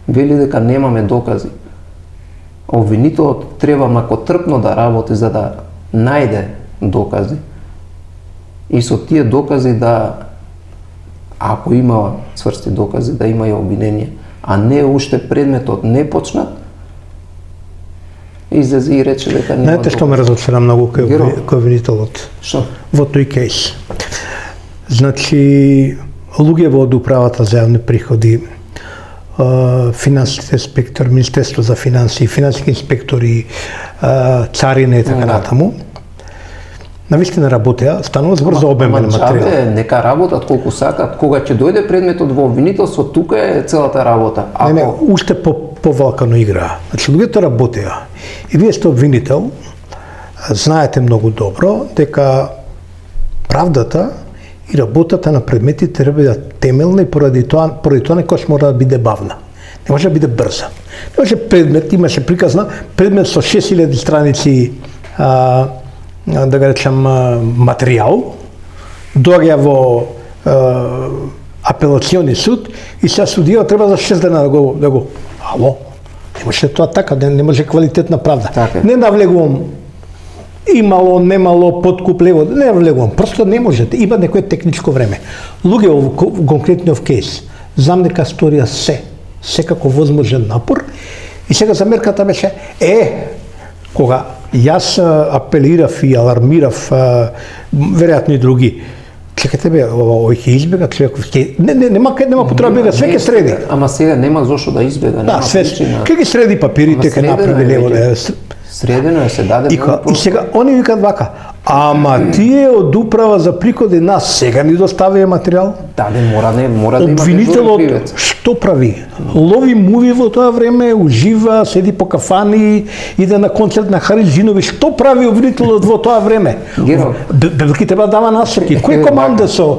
Вели дека немаме докази. Обвинителот треба макотрпно да работи за да најде докази. И со тие докази да, ако има цврсти докази, да има и обвинение, а не уште предметот не почнат, излезе и рече дека нема Знаете што ме разочара многу Геро. кој обвинителот Што? во тој кейс? Значи, луѓе од управата за јавни приходи, финансиски инспектор, Министерство за финансии, финансиски инспектори, царина и така Да. натаму, навистина работеа, станува збор за обемен материјал. Чабе, нека работат колку сакат. Кога ќе дојде предметот во обвинителство, тука е целата работа. Не, уште повалкано игра. Значи, луѓето работеа. И вие сте обвинител, знаете многу добро дека правдата и работата на предметите треба да бидат темелна и поради тоа некојаш мора да биде бавна. Не може да биде брза. Не може предмет, имаше приказна, предмет со 6000 страници да го речам материјал, доаѓа во апелациони суд и сега судија треба за 6 дена да го ало. Не може тоа така, не може квалитетна правда. Така е. Не навлегувам имало, немало, подкуп, лево, не навлегувам. Просто не можете. Има некое техничко време. Луѓе во конкретниот кейс, знам дека сторија секако возможен напор и сега замерката беше кога јас апелирав и алармирав, веројатно и други, чекате бе, овој ќе избега, нема потреба бега, све ќе среди. Ама сега нема зошто да избега, Да, нема све, причина. ќе ги среди папирите, ќе направи лево. Средено е, се даде многу И сега, они викат вака, ама тие од управа за приходи нас сега ни доставија материјал? Даде, мора да има Обвинителот дежурен кривец. што прави? Лови муви во тоа време, ужива, седи по кафани, иде на концерт на Хариджинови. Што прави обвинителот во тоа време? Геро. Белки треба дава насоки. Кој команда со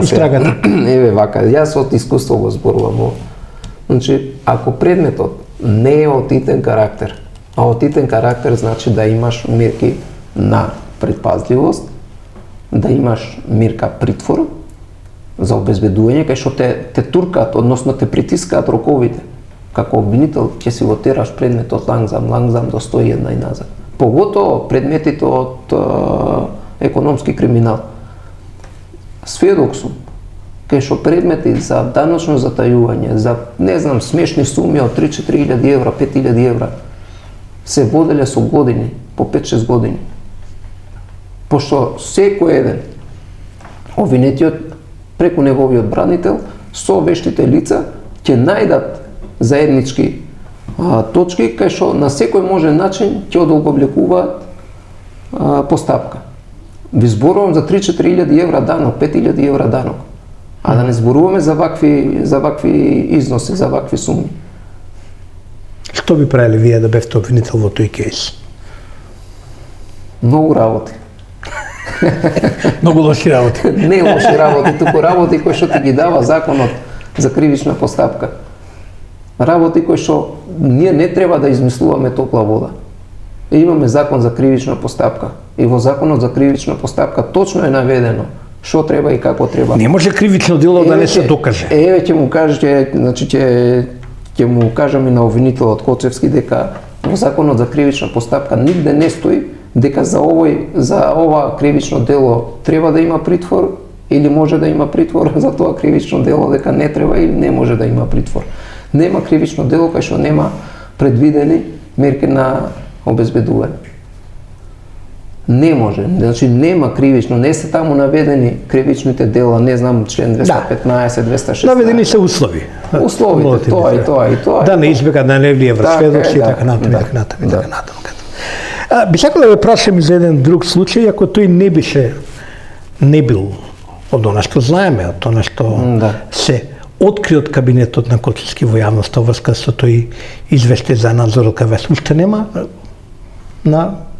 истрагата? Еве вака, јас од искуство го зборувам ово. Значи, ако предметот не е од итен карактер, а од итен карактер значи да имаш мерки на предпазливост, да имаш мирка притвор за обезбедување, кај што те туркаат, односно те притискаат роковите. Како обвинител ќе си го тераш предметот лангзам до 101 и назад. Поготово предметите од економски криминал. Сведок сум, кај што предмети за даночно затајување, за, не знам, смешни суми од 3-4 евра, 5.000 евра, се воделе со години, по 5-6 години. Пошто секој еден обвинетиот преку неговиот бранител со вештите лица ќе најдат заеднички точки кај што на секој можен начин ќе одолговлекуваат постапка. Ви зборувам за 3-4 евра данок, 5.000 евра данок. А да не зборуваме за вакви износи, за вакви суми. Што би правиле вие да бевте обвинител во тој кейс? Многу работи. Многу лоши работи. Не лоши работи, туку работи кои што ти ги дава законот за кривична постапка. Работи кои што ние не треба да измислуваме топла вода. Имаме закон за кривична постапка. И во законот за кривична постапка точно е наведено што треба и како треба. Не може кривично дело да не се докаже. Еве ќе му кажете, значи ќе му кажам и на обвинителот Коцевски дека во законот за кривична постапка нигде не стои дека за ова кривично дело треба да има притвор или може да има притвор, за тоа кривично дело дека не треба или не може да има притвор. Нема кривично дело кај што нема предвидени мерки на обезбедување. Не може, значи нема кривично, не се таму наведени кривичните дела, не знам, член 215, 216. Наведени се услови. Условите, тоа. Да не избега, да не влие врз сведоци и така натаму. Би сакал да ве прашам и за еден друг случај, ако тој не бил од она што знаеме, од она што се откри од кабинетот на Кочевски во јавноста врска со тој извештај за надзор од КВС. Уште нема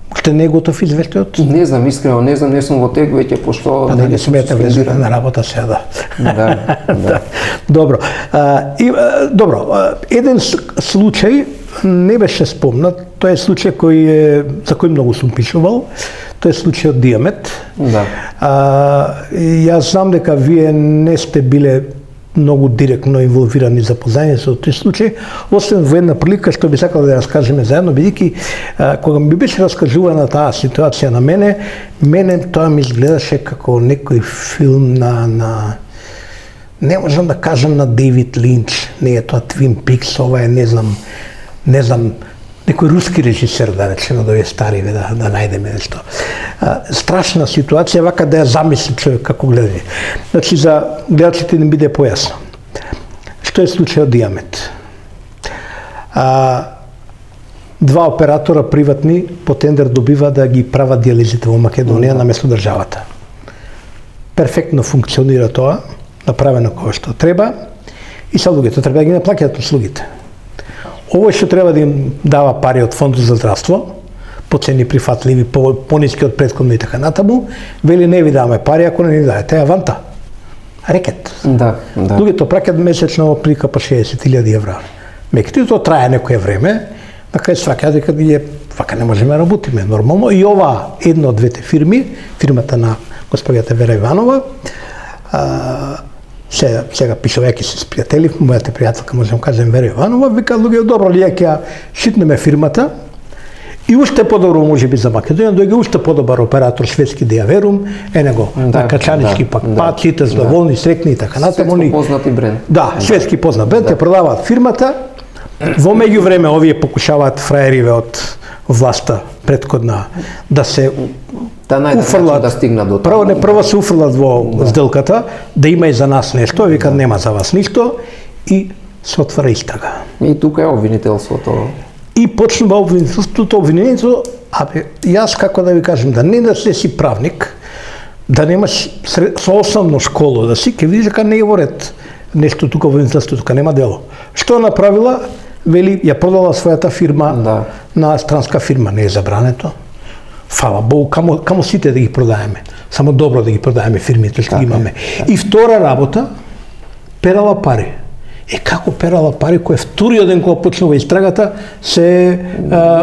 уште не е готов извештајот? Не знам, искрено, не сум во тек веќе, пошто... Не смете влезете на работа сега. Да. Добро. Еден случај не беше спомнат, тоа е случај за кој многу сум пишувал, тоа е случајот Диамет. Да. Јас знам дека вие не сте биле многу директно инволвирани за познање со тој случај, освен во една прилика што би сакал да ја раскажеме заедно, бидејќи кога ми беше раскажувана таа ситуација на мене тоа ми изгледаше како некој филм на не можам да кажам на Дейвид Линч, не е тоа Твин Пикс, ова е не знам некој руски режисер, да речеме, да е стари, да најдеме нешто. Страшна ситуација, вака да ја замисли човек како гледање. Значи, за гледачите не биде појасно. Што е случајот Диамет? Два оператора приватни по тендер добива да ги прават диализите во Македонија наместо државата. Перфектно функционира тоа, направено кога што треба, и са луѓето треба да ги наплаќаат услугите. Овој што треба да им дава пари од Фондот за здравство, по цени прифатливи, пониски од претходно и така натаму, вели не ви даваме пари, ако не ни даете аванта. Рекет. Да. Луѓето праќаат месечно прилика по 60.000 евра. Меѓутоа тоа трае некое време, на кај сваќаат дека ние вака не можеме да работиме нормално. И ова една од двете фирми, фирмата на госпоѓата Вера Иванова, сега пишувајќи се с пријатели, мојата пријателка, можем кажем Вера Иванова, вика луѓе, добро ли ќе шитнеме фирмата и уште подобро можеби за Македонија, дојде уште подобар оператор шведски да ја верум, на качанички пат, сите задоволни, срекни и така натаму. Светски познати бренд. Да, светски познат бренд, ја продаваат фирмата. Во меѓувреме овие покушаваат фраериве од власта претходна да се уфрлат, да стигнат до тоа. Прво се уфрлат во сделката, да има и за нас нешто, вика нема за вас ништо и се отвара истрага. И тука е обвинителството. И почнува обвинението, јас како да ви кажем, да не да си правник, да немаш со основно школо, да си, ќе видиш дека не е во ред нешто тука во обвинителството, тука нема дело. Што направила? Вели, ја продала својата фирма на странска фирма, не е забрането. Фала Богу, камо сите да ги продаеме. Само добро да ги продаеме фирмите што ги имаме. И втора работа, перала пари. Како перала пари, кој вториот ден кога почнува истрагата, се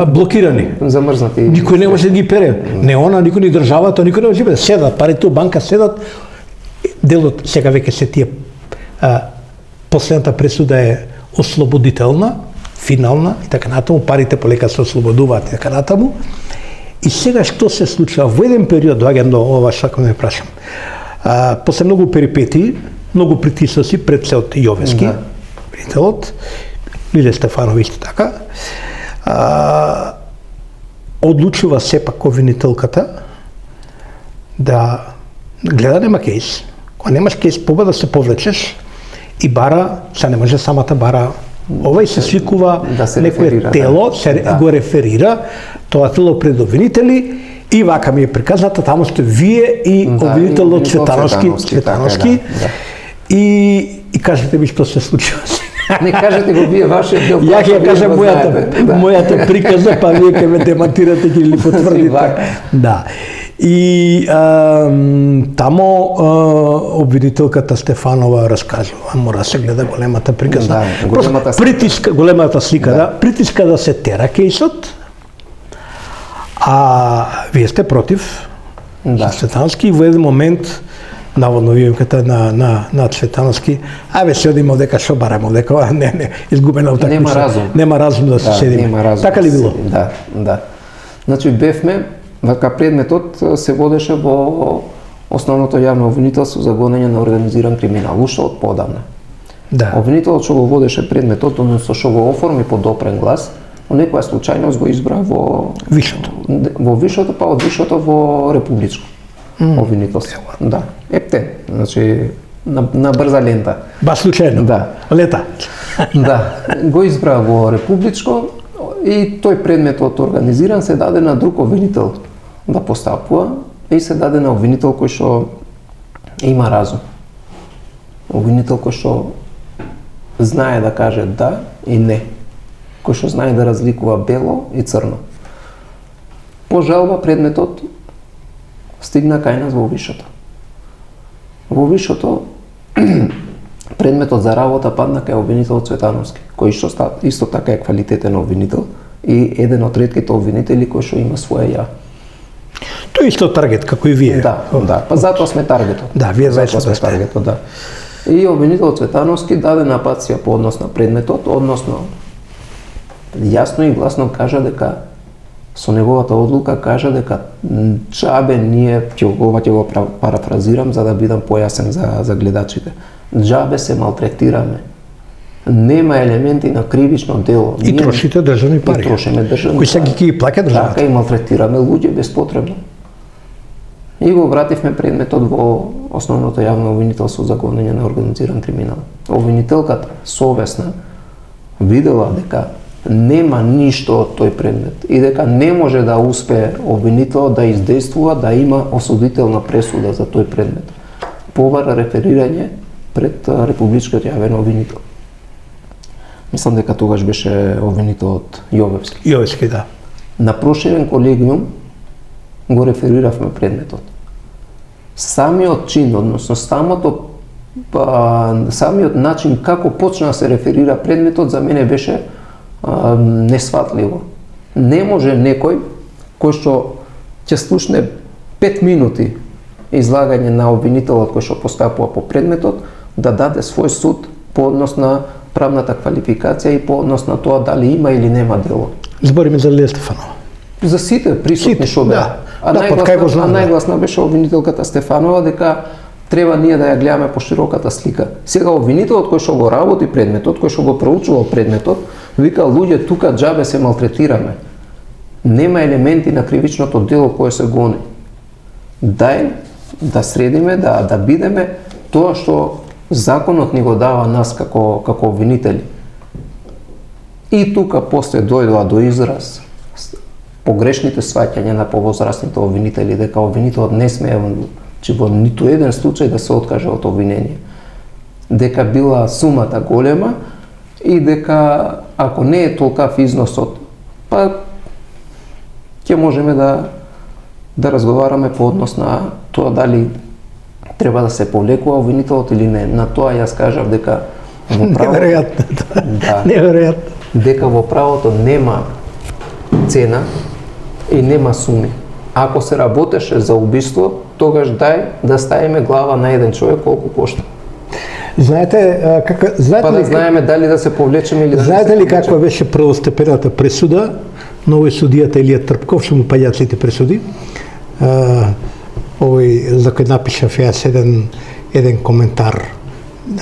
блокирани. Замрзнати. Никој не може да ги пере. Не она, никој ни државата, никој не може да седат. Парите у банка седат. Делот сега веќе се тие последната пресуда е ослободителна, финална и така натаму, парите полека се ослободуваат и така натаму. И сега што се случува? Во еден период, доаѓам до ова што ме прашам, после многу перипетии, многу притисоци пред се од Јовески, обвинителот, Лиле Стефанови исто така, одлучува сепак обвинителката да гледа нема кейс. Кога немаш кейс, да се повлечеш и бара, се не може самата бара ова и се свикува некое тело, се го реферира, тоа тело пред обвинители и вака ми е приказната, таму сте вие и обвинителот Цветановски и кажете ми што се случува. Не кажете го вие вашиот дел. Ја ќе кажам мојата приказна, па вие ќе ме демантирате или потврдите. Да. И тамо обвинителката Стефанова раскажува, мора се гледа големата приказна. Големата слика, притиска да се тера кейсот, а вие сте против Цветановски и во еден момент наводно вијемката на Цветановски, се одиме одека, шо бараме одека, не, изгубена утакмица. Нема разум да се седиме. Така ли било? Да. Значи бевме Вака предметот се водеше во основното јавно обвинителство за гонење на организиран криминал, уште од поодамна. Да. Обвинителот што го водеше предметот, односно што го оформи по допрен глас, во некоја случајност го избра во Вишото. Во вишото, па од вишото во републичко обвинителство. Да, ептен, значи на брза лента. Ба случајно. Да. Лета. Да, го избра во републичко и тој предметот организиран се даде на друг обвинител да постапува и се даде на обвинител кој што има разум. Обвинител кој што знае да каже да и не. Кој што знае да разликува бело и црно. По жалба предметот стигна кај нас во вишото. Во вишото предметот за работа падна кај обвинител Цветановски, кој што исто така е квалитетен обвинител и еден од ретките обвинители кој што има своја ја. Тој исто таргет како и вие. Да, да, па затоа сме таргетот. Да, вие затоа сме сте таргетот, да. И обвинител Цветановски даде напација по однос на предметот, односно јасно и гласно кажа дека со неговата одлука кажа дека џабе ние ќе го парафразирам за да бидам појасен за гледачите. Џабе се малтретираме. Нема елементи на кривично дело. И трошите државни пари. И трошиме државни кои сега ги плаќа државата. Така и малтретираме луѓе беспотребно. И го вративме предметот во основното јавно обвинителство за гонење на организиран криминал. Обвинителката совесна видела дека нема ништо од тој предмет и дека не може да успее обвинителот да издействува да има осудителна пресуда за тој предмет. Побара реферирање пред републичкиот јавен обвинител. Мислам дека тогаш беше обвинителот Јовевски. Јовевски, да. На проширен колегиум го рефериравме предметот. Самиот чин, односно самиот начин како почна да се реферира предметот за мене беше несватливо. Не може некој кој што ќе слушне 5 минути излагање на обвинителот кој што постапува по предметот да даде свој суд по однос на правната квалификација и по однос на тоа дали има или нема дело. Збориме за Лилија Стефанова. За сите присутни што беа. Најгласна беше обвинителката Стефанова дека треба ние да ја гледаме по широката слика. Сега обвинителот кој што го работи предметот, кој што го проучувал предметот, вика луѓе тука џабе се малтретираме. Нема елементи на кривичното дело кое се гони. Дај да средиме, да бидеме тоа што законот ни го дава нас како обвинители. И тука после дојдоа до израз погрешните сваќања на повозрастните обвинители дека обвинителот не смее во ниту еден случај да се откаже од обвинение. Дека била сумата голема и дека ако не е толкав износот, па ќе можеме да разговараме по однос на тоа дали треба да се повлекува обвинителот или не. На тоа јас кажав дека во правото неверојатно. Дека во правото нема цена и нема суми. Ако се работеше за убиство, тогаш дај да ставиме глава на еден човек колку кошта. Знаете па да знаеме дали да се повлечеме или да не се знаете ли повлечеме. каква беше првостепената пресуда на овој судијата Илија Трпков, што му паѓаат сите пресуди? Овој за кој напишав јас еден коментар,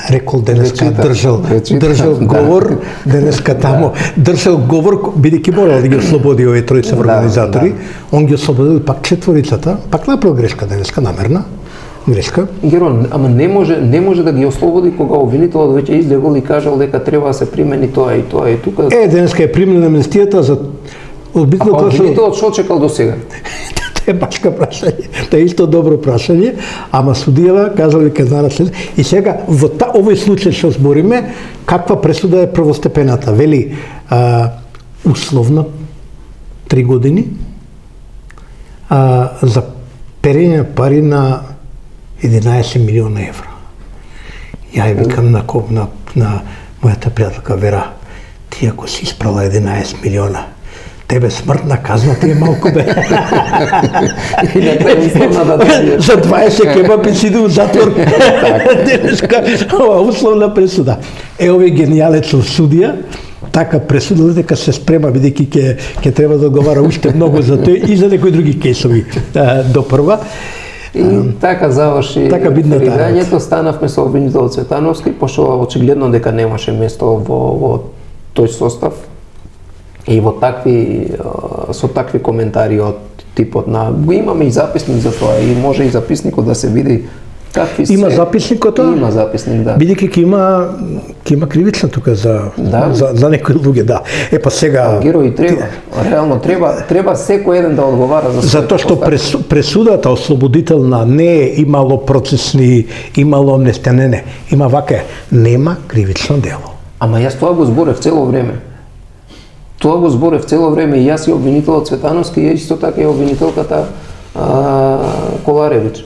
рекол денеска држал говор, денеска тамо држал говор, бидејќи морал да ги ослободи овие тројца организатори, он ги ослободил пак четворицата, пак направил грешка денеска, намерна грешка. Герон, ама не може да ги ослободи кога обвинителот веќе излегол и кажал дека треба да се примени тоа и тоа и тука. Денеска е примена амнестијата за обидно тоа што обвинителот што чекал до сега? Тоа е башка прашање, тоа е исто добро прашање, ама судијава кажал дека знаат след. И сега во овој случај што збориме, каква пресуда е првостепената? Вели условна 3 години за перење пари на 11 милиона евра. Ја викам на мојата пријателка Вера, ти ако си испрала 11 милиона, тебе смртна казна ти е малку бе. За 20 кебапи си иду у затвор. Денеска ова условна пресуда. Овој генијалец судија така пресудил дека се спрема бидејќи ќе треба да одговара уште многу за тој и за некои други кейсови допрва. И така заврши така бидната прегањето, станавме со обвинител Цветановски, пошто очигледно дека немаше место во тој состав и во такви со такви коментари од типот на го имаме и записник за тоа и може и записникот да се види какви се. Има записникот? Има записник, да. Бидејќи ќе има кривична тука за некои луѓе, да. Па сега Герои треба, реално треба секој еден да одговара за затоа што пресудата ослободителна не е имало процесни, имало амнестија, има вака, нема кривично дело. Ама јас тоа го зборев цело време. Тоа го зборев цело време и јас и обвинителот Цветановски и исто така и обвинителката Коларевич.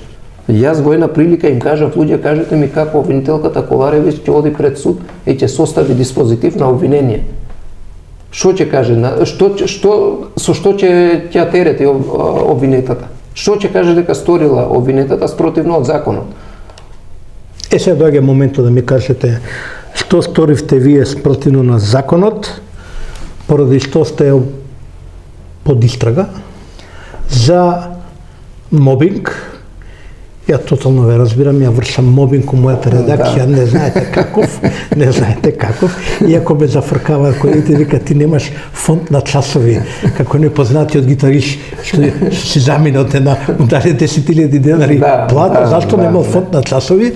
Јас во една прилика им кажав, луѓе, кажете ми како обвинителката Коларевич ќе оди пред суд и ќе состави диспозитив на обвинение. Што ќе каже, со што ќе ја терети обвинетата? Што ќе каже дека сторила обвинетата спротивно од законот? Сега доаѓа моментот да ми кажете што сторивте вие спротивно на законот, поради што сте под истрага за мобинг. Ја тотално ве разбирам, ја вршам мобинг у мојата редакција, не знаете каков, иако ме зафркава колегите, вика ти немаш фонд на часови, како непознатиот гитарист што си замина од една, дали 10.000 денари плата, зашто немал фонд на часови,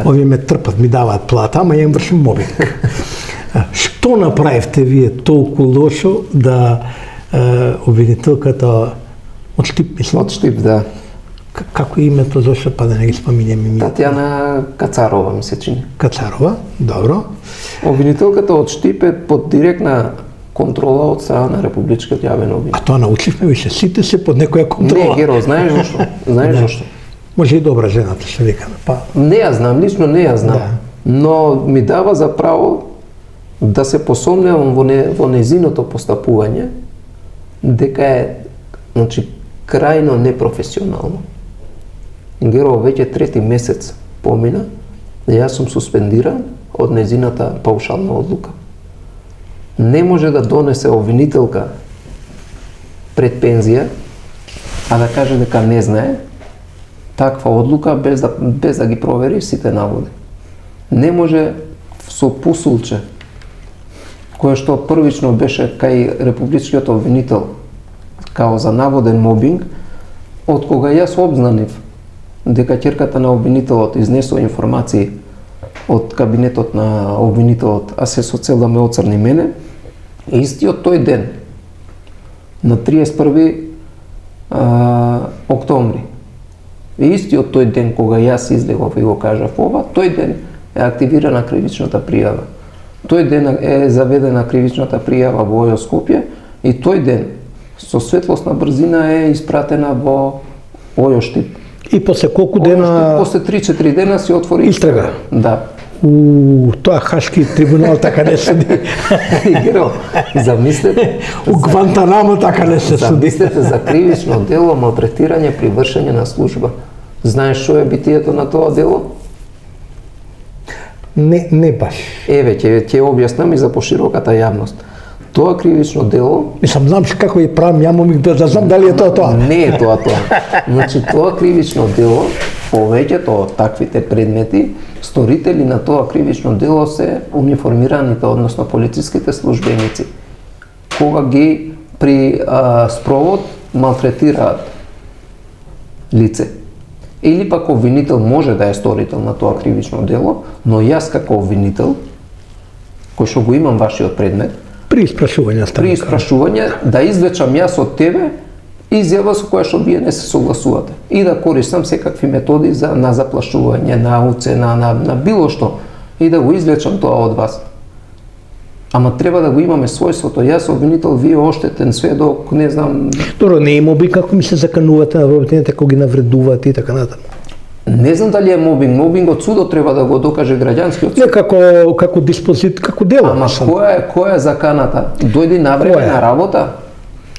овие ме трпат, ми даваат плата, ама ја им вршам мобинг. Што направивте вие толку лошо да обвинителката од Штип, мислам? Од Штип, да. Како е името, зашто па да не ги споминеме името? Татјана Кацарова, ми се чини. Кацарова, добро. Обвинителката од Штип е под директна контрола од страна на Републичкиот јавен обвинител. А тоа научивме више, сите се под некоја контрола. Не, Геро, знаеш зашто? Знаеш зашто? Може и добра жената, што викаме, па. Не ја знам, лично не ја знам. Но ми дава за право да се посомневам во незиното постапување дека е, значи, крајно непрофесионално. Геро, веќе трети месец помина, јас сум суспендиран од незината паушална одлука. Не може да донесе обвинителка пред пензија, а да каже дека не знае таква одлука без да ги провери сите наводи. Не може со пусулче, кое што првично беше кај републичкиот обвинител као за наводен мобинг, од кога јас обзнанив дека ќерката на обвинителот изнесува информации од кабинетот на обвинителот, а се со цел да ме оцрни мене, истиот тој ден, на 31 октомври, истиот тој ден кога јас излегов и го кажав ова, тој ден е активирана кривичната пријава. Тој ден е заведена кривичната пријава во ОЈО Скопје и тој ден со светлосна брзина е испратена во ОЈО Штип. И после колку дена? После 3-4 дена се отвори истрага. Да. Тоа Хашки трибунал така не суди. Геро, замислете. У Гвантанамо така не се суди. Замислете за кривично дело малтретирање при вршење на служба. Знаеш што е битието на тоа дело? Не баш. Еве, ќе објаснам и за пошироката јавност. Тоа кривично дело... Мислам, знам како ја правам, јамом да знам дали е тоа. Не е тоа. Значи, тоа кривично дело, повеќето од таквите предмети, сторители на тоа кривично дело се униформираните, односно полициските службеници. Кога ги при спровод малтретираат лице. Или пак обвинител може да е сторител на тоа кривично дело, но јас како обвинител, кој што го имам вашиот предмет, при испрашување да извлечам јас од тебе изјава со која што вие не се согласувате и да користам секакви методи на заплашување, на уцена, на било што и да го извлечам тоа од вас. Ама треба да го имаме својството. Јас обвинител, вие оштетен сведок, не знам... Добро, не е мобинг како ми се заканувате на вработените, како ги навредувате и така натаму. Не знам дали е мобинг. Мобингот судот треба да го докаже граѓанскиот суд. Не како диспозит, како дело. Ама која е заканата? Дојди на време на работа?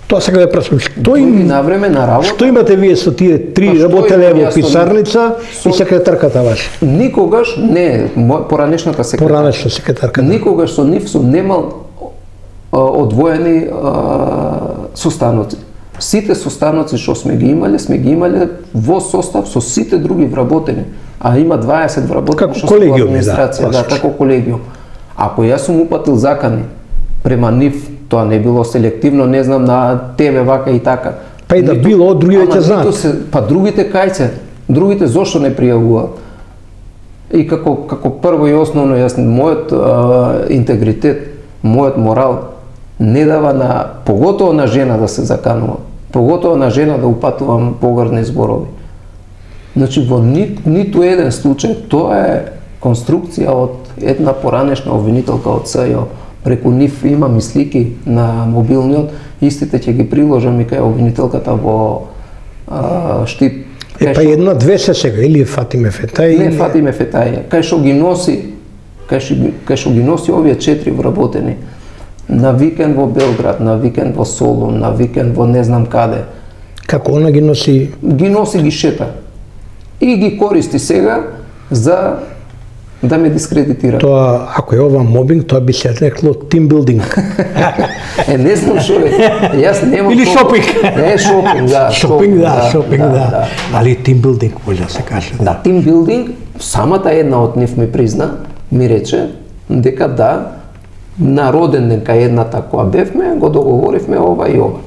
Тоа сега да прашам, што на време на работа? Што имате вие со тие три работеле во писарница и секретарката ваша? Никогаш не, поранешната секретарка. Поранешна секретарка. Никогаш со нив сум немал одвоени состаноци. Сите состаноци што сме ги имале во состав со сите други вработени, а има 20 вработени Како што се во колегиум, администрација, да, како колегиум. Ако јас сум упатил закани према нив, тоа не било селективно, не знам, на тебе вака и така. Па и да било, други веќе знаат. Па другите кајце, другите зошто не пријавуваат? И како прво и основно, јас мојот интегритет, мојот морал не дава на, поготово на жена да се заканува, поготово на жена да упатувам погрдни зборови. Значи, во ниту еден случај, тоа е конструкција од една поранешна обвинителка од СЈО. Преку нив имам и слики на мобилниот, истите ќе ги приложам и кај обвинителката во Штип. Па една-две се сега, или Фатиме Фетај? Не, Фатиме Фетај, кај што ги носи овие 4 вработени на викенд во Белград, на викенд во Солун, на викенд во не знам каде. Како она ги носи? Ги шета. И ги користи сега за да ме дискредитира. Тоа, ако е ова мобинг, тоа би се рекло тимбилдинг. Не знам што е. Јас немам. Или шопинг. Не, шопинг, да. Шопинг, да. Али тимбилдинг може да се каже. Да, тимбилдинг, самата една од нив ми призна, ми рече дека да, на роден ден кај едната која бевме, го договоривме ова и ова.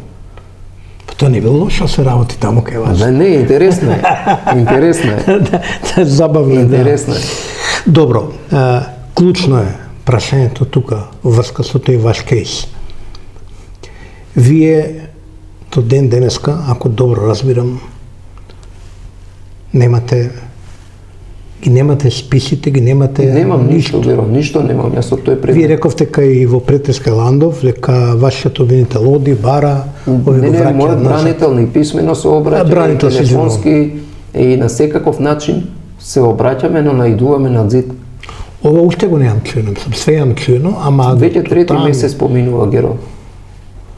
Па тоа не било лошо се работи таму кај вас. Не, интересно е. Интересно е. Забавно е. Интересно е. Добро, клучно е прашањето тука во врска со тој ваш кейс. Вие до ден денеска, ако добро разбирам, немате списите, ги немате Немам ништо, верувам, ништо немам јас од тој предмет. Вие рековте кај во претеска Ландов, дека вашиот обвинител оди, бара, ови го враќа. Мојот бранител ни писмено се обраќа, и телефонски и на секаков начин се обраќаме, но наидуваме на зид. Ова уште го немам чуено, све имам чуено, ама... Веќе трети месец поминува Геро.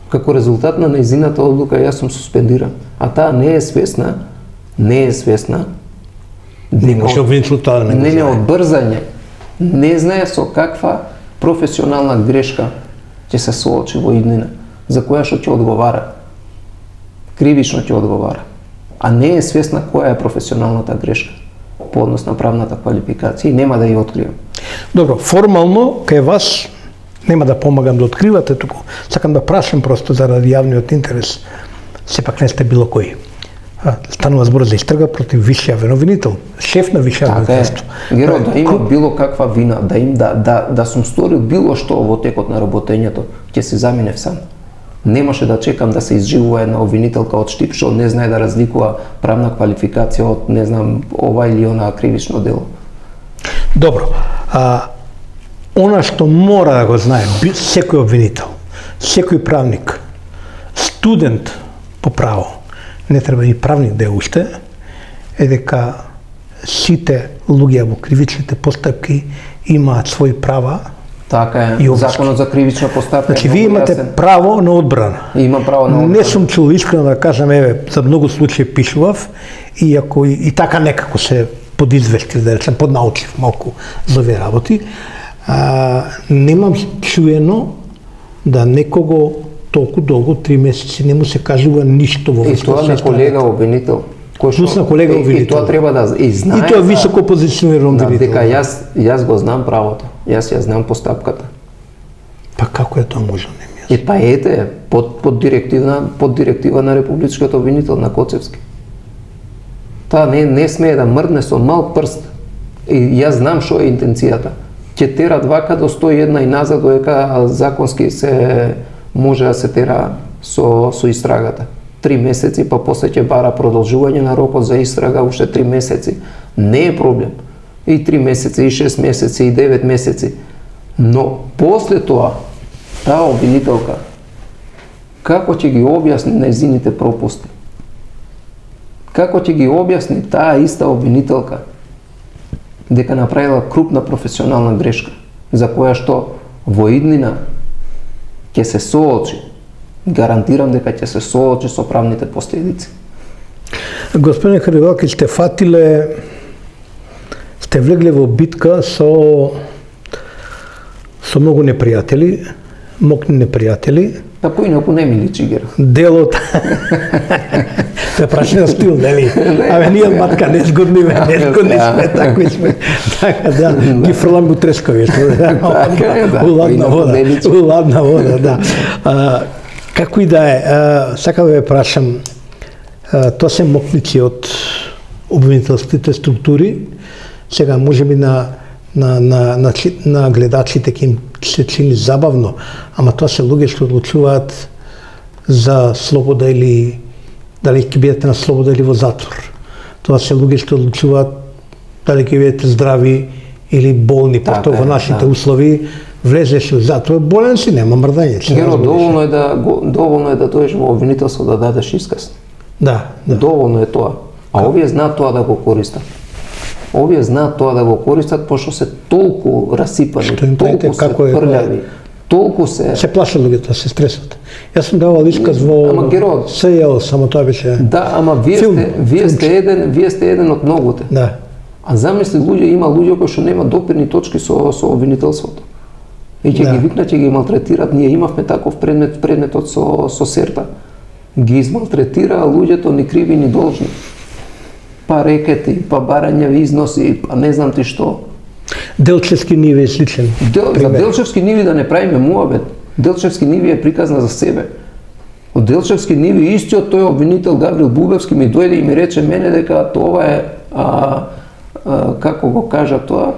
Како резултат на нејзината одлука јас сум суспендиран, а таа не е свесна. Не може обвинител тоа да не Не од брзање. Не знае со каква професионална грешка ќе се соочи во иднина, за која што ќе одговара. Кривично ќе одговара. А не е свесна која е професионалната грешка по однос на правната квалификација и нема да ја открием. Добро, формално кај вас нема да помагам да откривате туку. Сакам да прашам просто заради јавниот интерес. Сепак не сте било кој. Станува збор за истрага против висшиот обвинител, шеф на висшиот обвинителство. Геро, да има било каква вина, да сум сторил било што во текот на работењето, ќе се заминев сам. Немаше да чекам да се изживува една обвинителка од Штип што не знае да разликува правна квалификација од не знам ова или она кривично дело. Добро. Она што мора да го знае секој обвинител, секој правник, студент по право, не треба и правник да е уште, е дека сите луѓе во кривичните постапки имаат своји права. Така е, законот за кривична постапка. Значи, вие имате право на одбрана. Имам право на одбрана. Не сум чул искрено да кажам, за многу случаи пишував, иако и така некако се подизвестив, да речем, поднаучив малку за овие работи. Немам чуено да некого толку долго, 3 месеци, не му се кажува ништо во врска. И тоа на колега обвинител. Плюс на колега обвинител. И тоа треба да знае. И тоа високо позициониран обвинител. Дека јас го знам правото. Јас ја знам постапката. Па како е тоа можно, не ми јас? Па ете, под директива на републичкиот обвинител на Коцевски. Таа не смее да мрдне со мал прст. И јас знам што е интенцијата. Ќе терат вака до 101 и назад, додека законски се може да се тера со истрагата. 3 месеци, па после ќе бара продолжување на рокот за истрага уште 3 месеци. Не е проблем. И 3 месеци, и 6 месеци, и 9 месеци. Но после тоа, таа обвинителка, како ќе ги објасни нејзините пропусти? Како ќе ги објасни таа иста обвинителка дека направила крупна професионална грешка, за која што во иднина ќе се соочи, гарантирам дека ќе се соочи со правните последици. Господин Харивалки, сте влегле во битка со многу непријатели, мокни непријатели. Да поинаку не ми личи Геро. Дел од тоа е прашен стил, нели? Абе ние матка незгодни сме, такви сме. Така да, ги фрлам у трескови, у ладна вода, да. Како и да е, сакам да ве прашам, тоа се мокници од обвинителските структури. Сега можеби на гледачите ќе им се чини забавно, ама тоа се луѓе што одлучуваат за слобода или дали ќе бидете на слобода или во затвор. Тоа се луѓе што одлучуваат дали ќе бидете здрави или болни, пошто во нашите услови влезеш во затвор, болен си, нема мрдање. Геро, доволно е да дојдеш во обвинителство да дадеш исказ. Да. Доволно е тоа. А овие знаат тоа да го користат. Овие знаат тоа да го користат, пошто се толку расипани, толку се прљави, толку се... Се плашат луѓето, се стресат. Јас сум давал исказ во СЈО, само тоа беше... Да, ама вие сте еден од многуте. Да. А замисли има луѓе кои што нема допирни точки со обвинителството. И ќе ги викнат, ќе ги малтретират. Ние имавме таков предметот со Серта. Ги измалтретира луѓето ни криви ни должни. Па рекети, па барање износи, па не знам ти што. Делчевски ниви е сличен. За Делчевски ниви да не правиме муабет. Делчевски ниви е приказна за себе. Од Делчевски ниви истиот тој обвинител Гаврил Бубевски ми дојде и ми рече мене дека тоа е како го кажа тоа,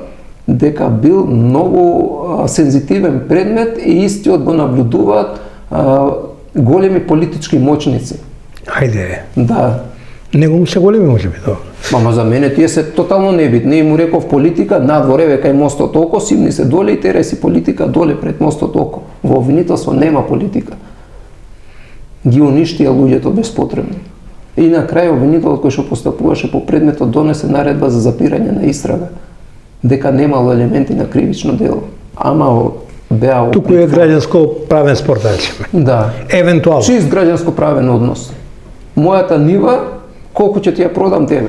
дека бил многу сензитивен предмет и истиот го наблюдуваат големи политички мочници. Ајде. Да. Него му се големи можеби тоа. Мама за мене тие се тотално небитни и му реков политика надвор еве кај мостот око, симни се доле и тере си политика доле пред мостот око. Во обвинителство нема политика. Ги уништија луѓето безпотребно. И на крај обвинителот кој што постапуваше по предметот донесе наредба за запирање на истрага, дека немало елементи на кривично дело. Ама беа туку е граѓанско правен спор, да речеме. Да. Евентуално. Чист граѓанско правен однос. Мојата нива колку ќе ти ја продам тебе?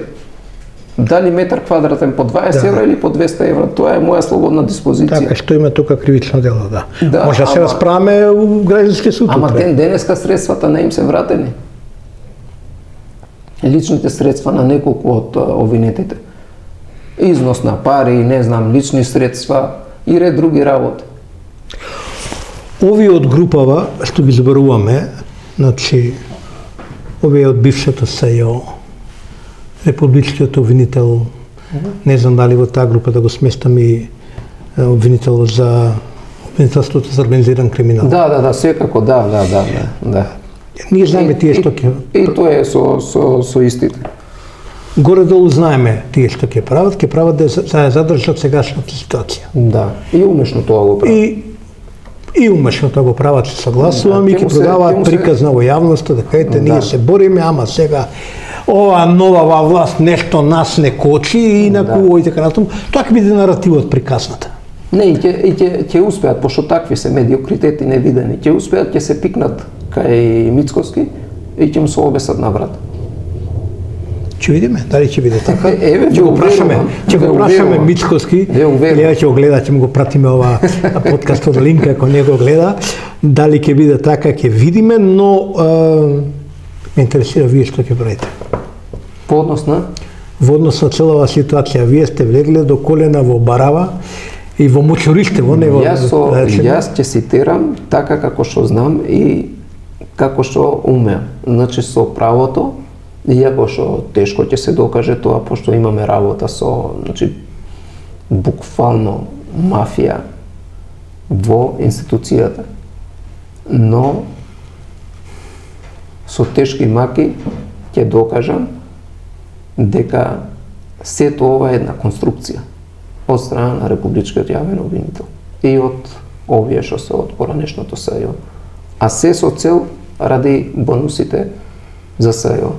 Дали метар квадратен по 20 евра или по 200 евра? Тоа е моја слободна диспозиција. Така што има тука кривично дело, да. Може да се ама- расправаме у граѓански суд. Ама утре. денеска средствата не им се вратени. Личните средства на неколку од обвинетите. Износ на пари, не знам, лични средства и ред други работи. Овие од групава што ги зборуваме, значи овие од бившата СЈО, републичкиот обвинител, не знам дали во таа група да го сместам и обвинител за обвинителството за организиран криминал. Да, секако, да. Ние знаеме тие што ќе И тоа е со истите. горе-долу знаеме тие што ќе прават да ја задржат сегашната ситуација. Да, и умешно тоа го прави. И умешно тоа го прават, се согласувам, и ќе ќе му се- продаваат ќе му се- приказна во јавноста, да кажете ние Да. се бориме, ама сега ова нова власт нешто нас не кочи и инаку и така натаму. Тоа ќе биде наративот приказната. Не, и ќе успеат, пошто такви се медиокритети невидени, ќе успеат, ќе се пикнат кај Мицковски и ќе му се обесат на врат. Ќе видиме дали ќе биде така. Еве, Ќе го прашаме, Мицковски, Ве уверувам. или ќе го гледа, ќе му го пратиме ова подкастот линк ако не го гледа, дали ќе биде така, ќе видиме, но ме интересира вие што ќе правите. По однос на Во однос на целава ситуација, вие сте влегле до колена во барава и во мочуриште, не во... Јас ќе цитирам така како што знам и како што умеам. Значи со правото, иако што тешко ќе се докаже тоа, пошто имаме работа со, значи, буквално мафија во институцијата. Но со тешки маки ќе докажам дека сето ова е една конструкција од страна на Републичкиот јавен обвинител и од овие што се од поранешното СЈО. А се со цел ради бонусите за СЈО.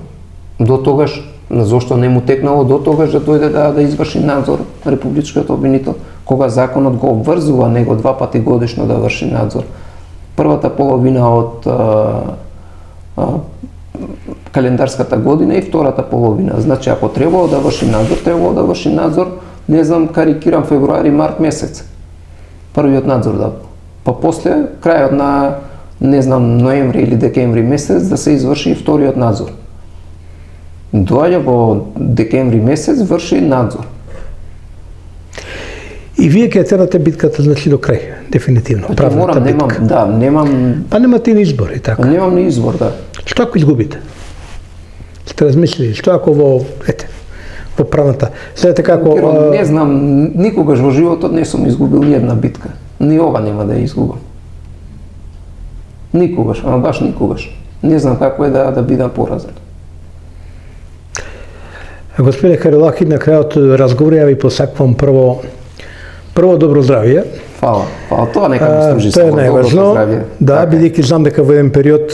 До тогаш, зошто не му текнало до тогаш да дојде да изврши надзор Републичкиот обвинител, кога законот го обврзува него 2 пати годишно да врши надзор. Првата половина од календарската година и втората половина. Значи, ако требало да врши надзор, не знам, карикирам февруари, март месец. Првиот надзор да. па после крајот на не знам ноември или декември месец да се изврши и вториот надзор. Доаѓа во декември месец, врши надзор. И вие ќе терате битката значи до крај, дефинитивно. Правната битка. Немам. Па немате ни избор и така. Немам ни избор, да. Што ако изгубите? Сте размислили, што ако во правната? Следете како... Не знам, никогаш во животот не сум изгубил ни една битка. Ни ова нема да ја изгубам. Никогаш, ама баш никогаш. Не знам како е да бидам поразен. Господине Харилахи, на крајот разговор ја ви посакувам прво добро здравје. Фала. Тоа нека ми служи тоа е само најважно. добро здравје. Да, бидејќи знам дека во еден период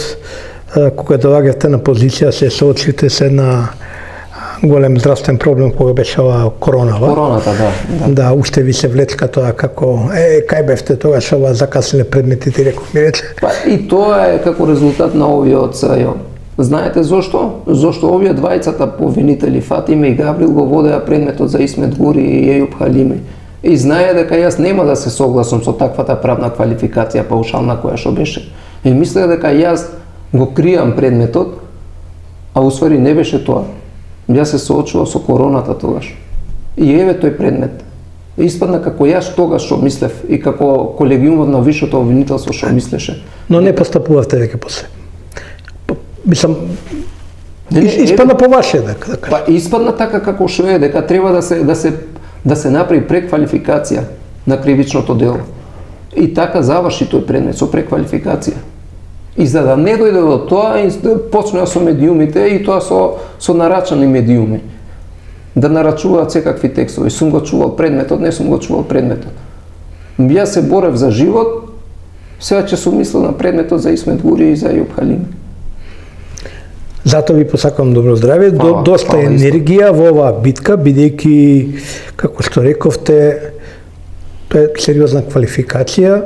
кога доаѓавте на позиција се соочите се на голем здравствен проблем кога беше ова коронава. Короната, да. Да, уште ви се влечка тоа како кај бевте тогаш ова закаснеле предметите, реков ми рече. Па и тоа е како резултат на овиот СЈО. Знаете зошто? Зошто овие двајцата повинители Фатиме и Габрил го водеа предметот за Исмет Гури и Ејуп Халими. И знае дека јас нема да се согласам со таквата правна квалификација паушална која што беше. И мислеа дека јас го кријам предметот, а уствари не беше тоа. Јас се соочував со короната тогаш. И еве тој предмет. Испадна како јас тогаш што мислев и како колегиумот на висшето обвинителство што мислеше. Но не постапувавте веќе после. Мислам, испадна по ваше дека. Па испадна така како што е, дека треба да се направи преквалификација на кривичното дело. И така заврши тој предмет со преквалификација. И за да не дојде до тоа, почнеа со медиумите и тоа со нарачани медиуми. Да нарачуваат секакви текстови. Сум го чувал предметот, не сум го чувал предметот. Јас се борев за живот, сега ќе сум мислел на предметот за Исмет Гури и за Ејуп Халими. Затоа ви посакувам добро здравје, доста енергија во оваа битка, бидејќи, како што рековте, тоа е сериозна квалификација,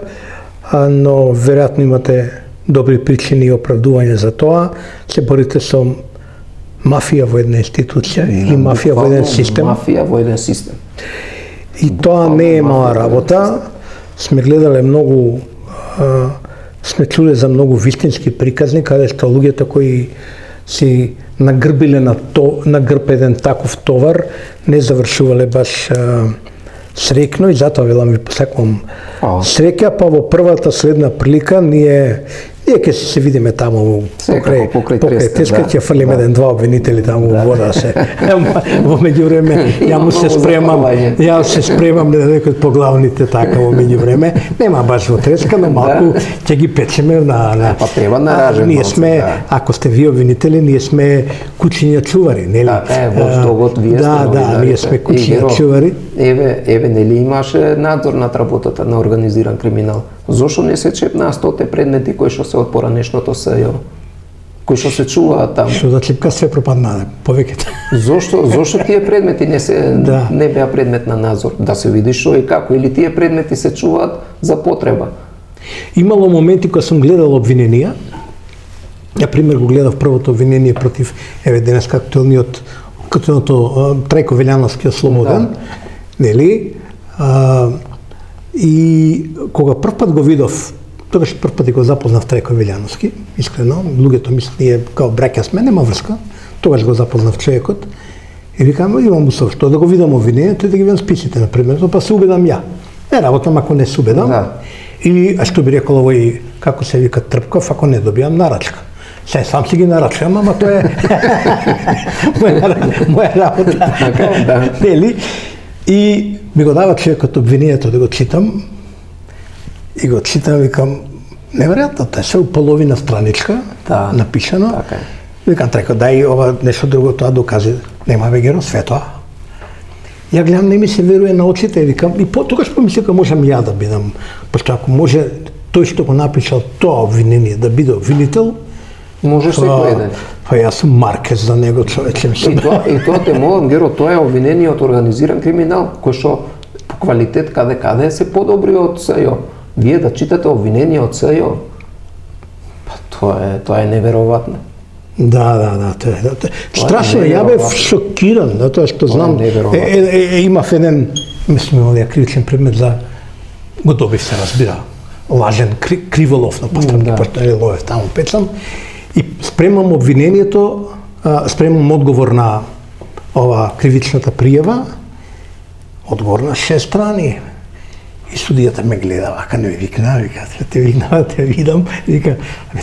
но веројатно имате добри причини и оправдување за тоа. Се борите со мафија во една институција или мафија во еден систем. Мафија во еден систем. И тоа не е мала работа. Сме гледале многу, сме чуле за многу вистински приказни, каде што луѓето кои си нагрбиле на грб еден таков товар, не завршувале баш среќно и затоа велам ви посакувам среќа, па во првата следна прилика ние ќе се видиме таму покрај Теска, ќе фрлиме еден-два обвинители таму во вода се. Во меѓувреме ја се спремам да некој по главните така во меѓувреме. Нема баш во Теска, но малку ќе ги печеме на па треба наражен. Ние сме, ако сте вие обвинители, ние сме кучиња чувари, нели? Во строгот вие сте. Да, ние сме кучиња чувари. Еве нели имаше надзор над работата на организиран криминал. Зошто не се чепнаа 100 предмети кои што се од поранешното СЈО? Кои што се чуваат таму? Што да чепка све пропаднаа повеќето. Зошто тие предмети не беа предмет на надзор? Да се види што и како, или тие предмети се чуваат за потреба? Имало моменти кога сум гледал обвиненија. Ја пример го гледав првото обвинение против денеска актуелниот Трајко Велјановски ослободен, нели? И кога прв пат го видов, тогаш прв пат го запознав Трајко Велјановски, искрено, луѓето мислат ние као браќа сме, нема врска. Тогаш го запознав човекот. И викам, имам усов, што да го видам обвинението и да ги видам списите на предметот, па се убедам ја. Не работам ако не се убедам. Да. Или, а што би рекол овој, како се вика Трпков, ако не добијам нарачка. Се сам си ги нарачувам, ама тоа е моја работа. Нели? И ми го дава човекот обвинението да го читам. И го читам, викам, неверојатно, тоа е се у половина страничка, напишано. Така е. Викам, Трајко, дај ова нешто друго, тоа докази. Нема веќе све тоа. Ја гледам, не ми се веруе на очите, и викам, и тогаш помислив дека можам ја да бидам, пошто ако може тој што го напишал тоа обвинение да биде обвинител, може секој еден. Па јас сум Маркез за него, човече, мислам. И тоа те молам, Геро, тоа е обвинение од организиран криминал, кој што по квалитет каде се подобри од СЈО. Вие да читате обвинение од СЈО, па тоа е неверојатно. Да, тоа е. Страшно, ја бев шокиран, затоа што знам, имав еден, мислам, имал ја кривичен предмет за, го добив се, разбира. лажен криволов на пастрам, пошто е ловев таму печам и спремам обвинението, спремам одговор на ова кривичната пријава, одговор на 6 страни. И судијата ме гледа, вака не ме викна, вика, те видам, вика,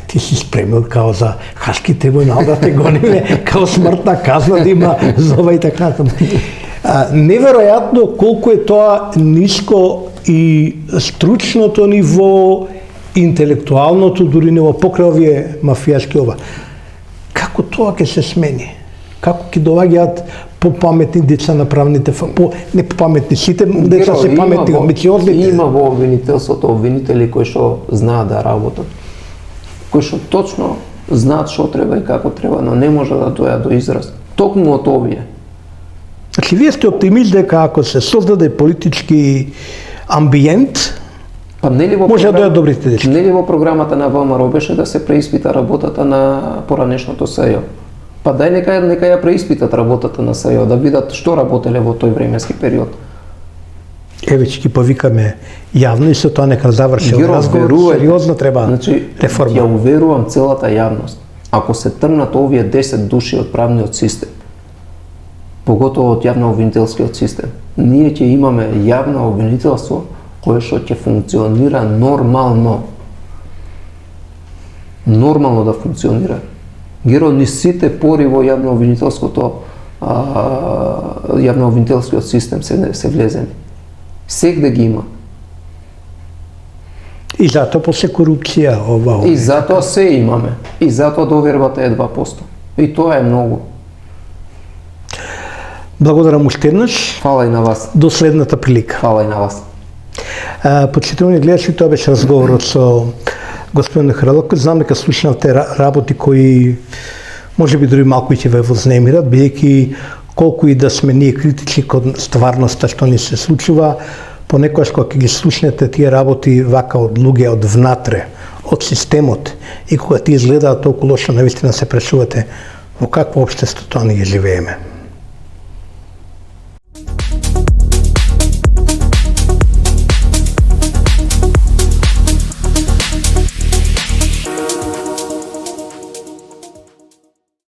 ти си спремил као за хашки трибунал да те гониме, као смртна казна да има за ова и така натаму. Неверојатно колку е тоа ниско и стручното ниво, интелектуалното дури ниво, покрај овие мафијашки ова. Како тоа ќе се смени? Како ќе доаѓаат попаметни деца на правните не попаметни, сите деца се паметни, амбициозните. Има во обвинителството обвинители кои што знаат да работат, кои што точно знаат што треба и како треба, но не може да дојдат до израз. Токму од овие. Значи, вие сте оптимист дека ако се создаде политички амбиент, па нели во може да дојдат добрите дечки? Нели во програмата на ВМРО беше да се преиспита работата на поранешното СЈО? Па дај нека ја преиспитат работата на СЈО, да видат што работеле во тој временски период. Еве ќе ги повикаме јавно и со тоа нека заврши разговор, сериозно треба реформа. Ја уверувам целата јавност. Ако се тргнат овие 10 души од правниот систем, поготово од јавно обвинителскиот систем, ние ќе имаме јавно обвинителство кое што ќе функционира нормално. Нормално да функционира. Геро ни сите пори во јавно обвинителскиот систем се влезени. Сегде ги има. И затоа после корупција ова. И затоа се имаме. И затоа довербата е 2%. И тоа е многу. Благодарам уште еднаш. Фала и на вас. До следната прилика. Фала и на вас. Почитувани гледачи, тоа беше разговорот со господин Хралок. Знам дека слушнавте работи кои може би дури малку ќе ве вознемират, бидејќи колку и да сме ние критични кон стварноста што ни се случува, понекогаш кога ќе ги слушнете тие работи вака од луѓе од внатре, од системот, и кога ти изгледаат толку лошо, навистина се прашувате во какво општество тоа ние живееме.